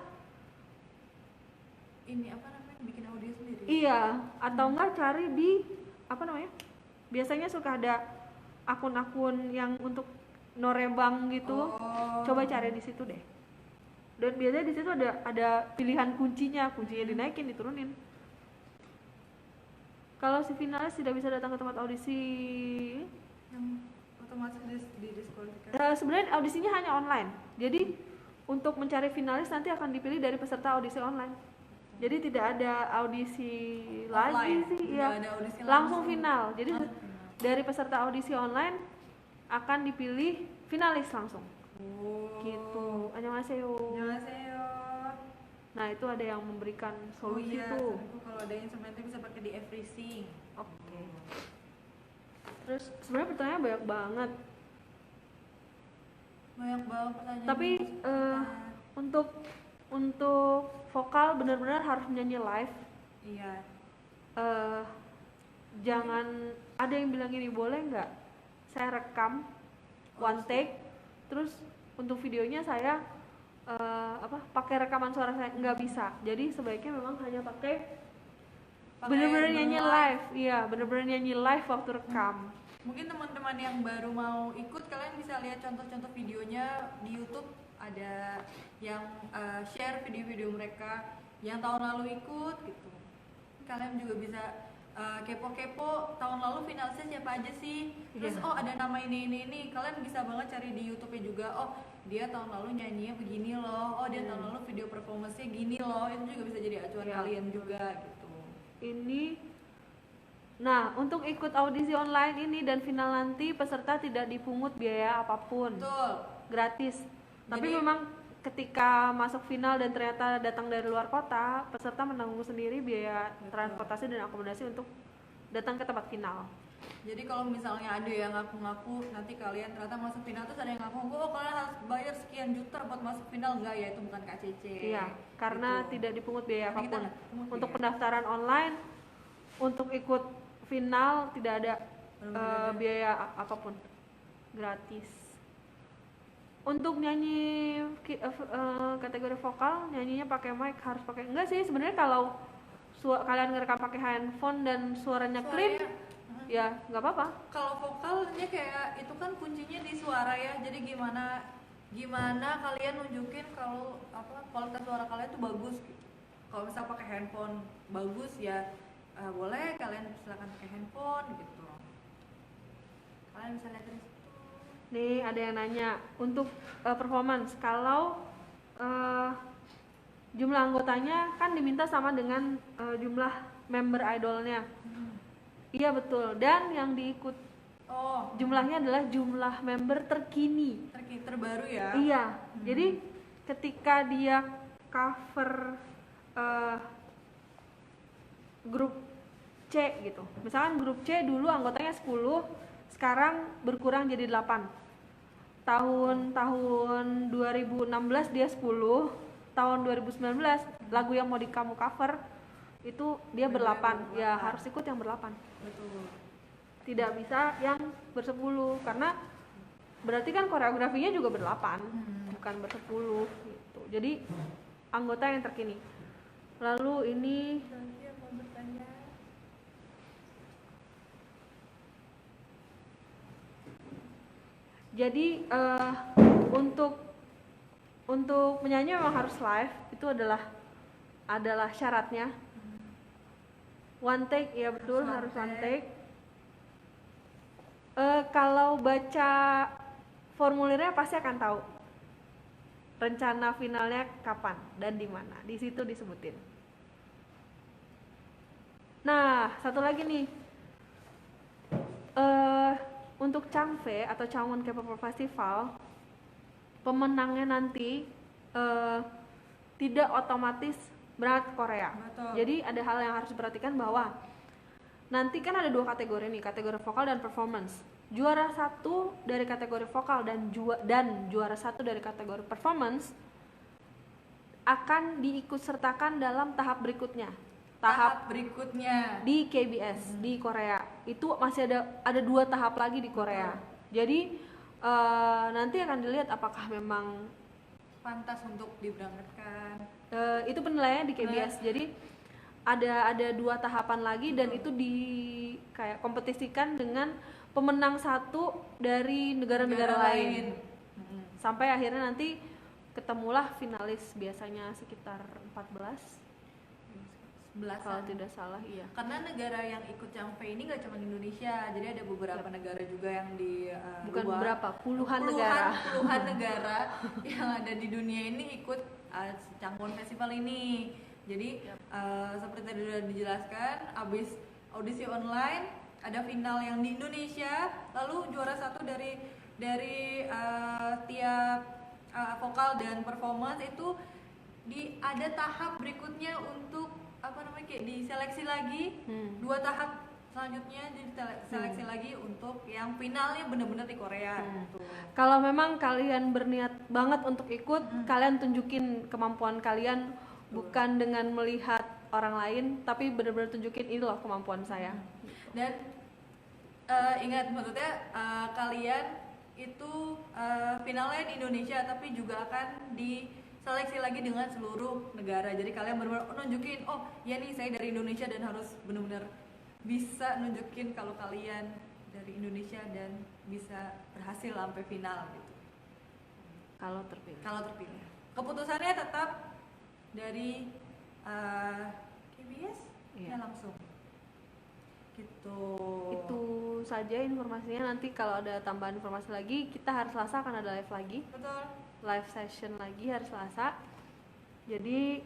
ini apa namanya, bikin audio sendiri. iya, atau enggak cari di apa namanya, biasanya suka ada akun-akun yang untuk norebang gitu. Coba cari di situ deh, dan biasanya di situ ada pilihan kuncinya dinaikin, diturunin. Kalau si finalis tidak bisa datang ke tempat audisi, Yang otomatis di diskualifikasi. sebenarnya audisinya hanya online. Jadi untuk mencari finalis nanti akan dipilih dari peserta audisi online. Jadi tidak ada audisi lagi Offline, sih, nggak ya ada audisi langsung langsung. final. Jadi Final. dari peserta audisi online akan dipilih finalis langsung. Gitu. Annyeonghaseyo. Annyeonghaseyo. Nah itu ada yang memberikan solusi iya, tuh. itu kalau ada instrumental bisa pakai di everything. Oke. Terus sebenarnya pertanyaan banyak banget. Banyak banget pertanyaan. Tapi untuk vokal benar-benar harus nyanyi live. Iya. Jangan ada yang bilang gini, boleh nggak saya rekam one take, terus untuk videonya saya pakai rekaman suara saya, nggak bisa. Jadi sebaiknya memang hanya pakai benar-benar nyanyi live. Iya, benar-benar nyanyi live waktu rekam. Mungkin teman-teman yang baru mau ikut, kalian bisa lihat contoh-contoh videonya di YouTube. Ada yang share video-video mereka yang tahun lalu ikut gitu. Kalian juga bisa kepo-kepo tahun lalu finalisnya siapa aja sih. Terus ada nama ini. Kalian bisa banget cari di YouTube-nya juga. Oh, dia tahun lalu nyanyinya begini loh. Oh, dia tahun lalu video performance-nya gini loh. Itu juga bisa jadi acuan kalian juga gitu. Nah, untuk ikut audisi online ini dan final nanti peserta tidak dipungut biaya apapun. Betul. Gratis. Tapi Jadi, memang ketika masuk final dan ternyata datang dari luar kota, peserta menanggung sendiri biaya transportasi dan akomodasi untuk datang ke tempat final. Jadi kalau misalnya ada yang ngaku-ngaku nanti kalian ternyata masuk final, terus ada yang ngaku, oh kalian harus bayar sekian juta buat masuk final, enggak ya, itu bukan KCC. Iya, karena gitu. tidak dipungut biaya Karena kita apapun. nggak pungut Untuk biaya. pendaftaran online, untuk ikut final tidak ada biaya apapun, gratis. Untuk nyanyi kategori vokal, nyanyinya pakai mic harus pakai, enggak sih sebenarnya kalau kalian ngerekam pakai handphone dan suaranya clean, ya nggak apa-apa. Kalau vokalnya kayak itu kan kuncinya di suara ya, jadi gimana kalian nunjukin kalau kualitas suara kalian tuh bagus gitu. Kalau misal pakai handphone bagus ya boleh, kalian silakan pakai handphone gitu. Kalian bisa lihat dari situ. Nih ada yang nanya untuk performance, kalau jumlah anggotanya kan diminta sama dengan jumlah member idolnya. Iya betul, dan yang diikut jumlahnya adalah jumlah member terkini. Terbaru ya. Iya, jadi ketika dia cover grup C gitu, misalkan grup C dulu anggotanya 10, sekarang berkurang jadi 8. Tahun 2016 dia 10, tahun 2019 lagu yang mau kamu cover itu dia berlapan, ya harus ikut yang berlapan. Betul. Tidak bisa yang bersepuluh, karena berarti kan koreografinya juga berlapan, bukan bersepuluh gitu. Jadi anggota yang terkini. Lalu ini jadi untuk menyanyi memang harus live, itu adalah syaratnya. One take, ya betul, harus one take. Kalau baca formulirnya pasti akan tahu rencana finalnya kapan dan di mana. Di situ disebutin. Nah, satu lagi nih. Untuk Changfe atau Changwon K-pop Festival, pemenangnya nanti tidak otomatis berangkat ke Korea. Betul. Jadi ada hal yang harus diperhatikan, bahwa nanti kan ada 2 kategori nih, kategori vokal dan performance. Juara 1 dari kategori vokal dan juara 1 dari kategori performance akan diikutsertakan dalam tahap berikutnya. Tahap berikutnya di KBS di Korea itu masih ada 2 tahap lagi di Korea. Jadi nanti akan dilihat apakah memang pantas untuk diberangkatkan. Itu penilaiannya di KBS. Jadi ada 2 tahapan lagi dan itu di kayak kompetisikan dengan pemenang 1 dari negara-negara lain. Sampai akhirnya nanti ketemulah finalis, biasanya sekitar 14 kalau tidak salah, iya. Karena negara yang ikut Changfe ini nggak cuma Indonesia, jadi ada beberapa negara juga yang di bukan luar, beberapa, puluhan negara yang ada di dunia ini ikut Changwon Festival ini. Jadi seperti tadi sudah dijelaskan, abis audisi online ada final yang di Indonesia, lalu juara 1 dari tiap vokal dan performance itu ada tahap berikutnya untuk kayak diseleksi lagi, 2 tahap selanjutnya jadi seleksi lagi untuk yang finalnya benar-benar di Korea. Gitu. Kalau memang kalian berniat banget untuk ikut, kalian tunjukin kemampuan kalian, bukan dengan melihat orang lain, tapi benar-benar tunjukin ini loh kemampuan saya. Dan ingat, maksudnya kalian itu finalnya di Indonesia, tapi juga akan diseleksi lagi dengan seluruh negara. Jadi kalian benar-benar nunjukin, oh ya nih saya dari Indonesia, dan harus benar-benar bisa nunjukin kalau kalian dari Indonesia dan bisa berhasil sampai final gitu. Kalau terpilih. Keputusannya tetap dari KBS ya langsung. Gitu. Itu saja informasinya. Nanti kalau ada tambahan informasi lagi, kita hari Selasa akan ada live lagi. Betul. Live session lagi hari Selasa. Jadi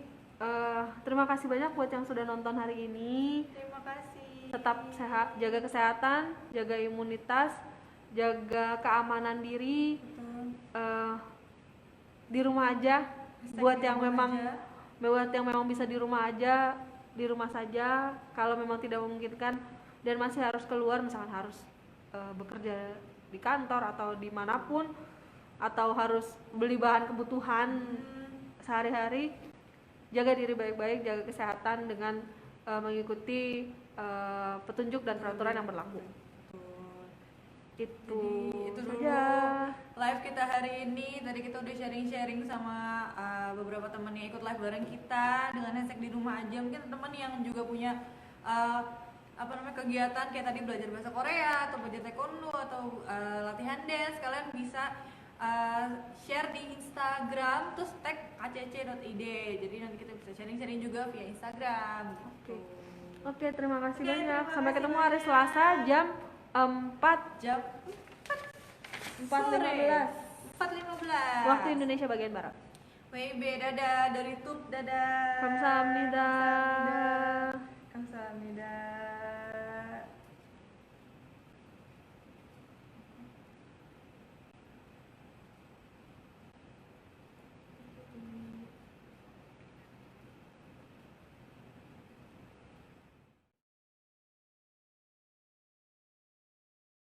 terima kasih banyak buat yang sudah nonton hari ini. Terima kasih. Tetap sehat, jaga kesehatan, jaga imunitas, jaga keamanan diri. Di rumah aja. Buat yang memang bisa di rumah aja, di rumah saja. Kalau memang tidak memungkinkan dan masih harus keluar, misalkan harus bekerja di kantor atau dimanapun, atau harus beli bahan kebutuhan sehari-hari, jaga diri baik-baik, jaga kesehatan dengan mengikuti petunjuk dan peraturan yang berlaku. Itu dulu live kita hari ini. Tadi kita udah sharing-sharing sama beberapa teman yang ikut live bareng kita dengan hashtag di rumah aja. Mungkin teman yang juga punya kegiatan kayak tadi belajar bahasa Korea atau belajar taekwondo atau latihan dance, kalian bisa share di Instagram terus tag kcc.id. Jadi nanti kita bisa sharing-sharing juga via Instagram. Oke, terima kasih banyak. Sampai ketemu hari Selasa jam 4.15 waktu Indonesia bagian barat. WIB, dadah. Dari YouTube, dadah. Kamsahamnida. Kamsahamnida.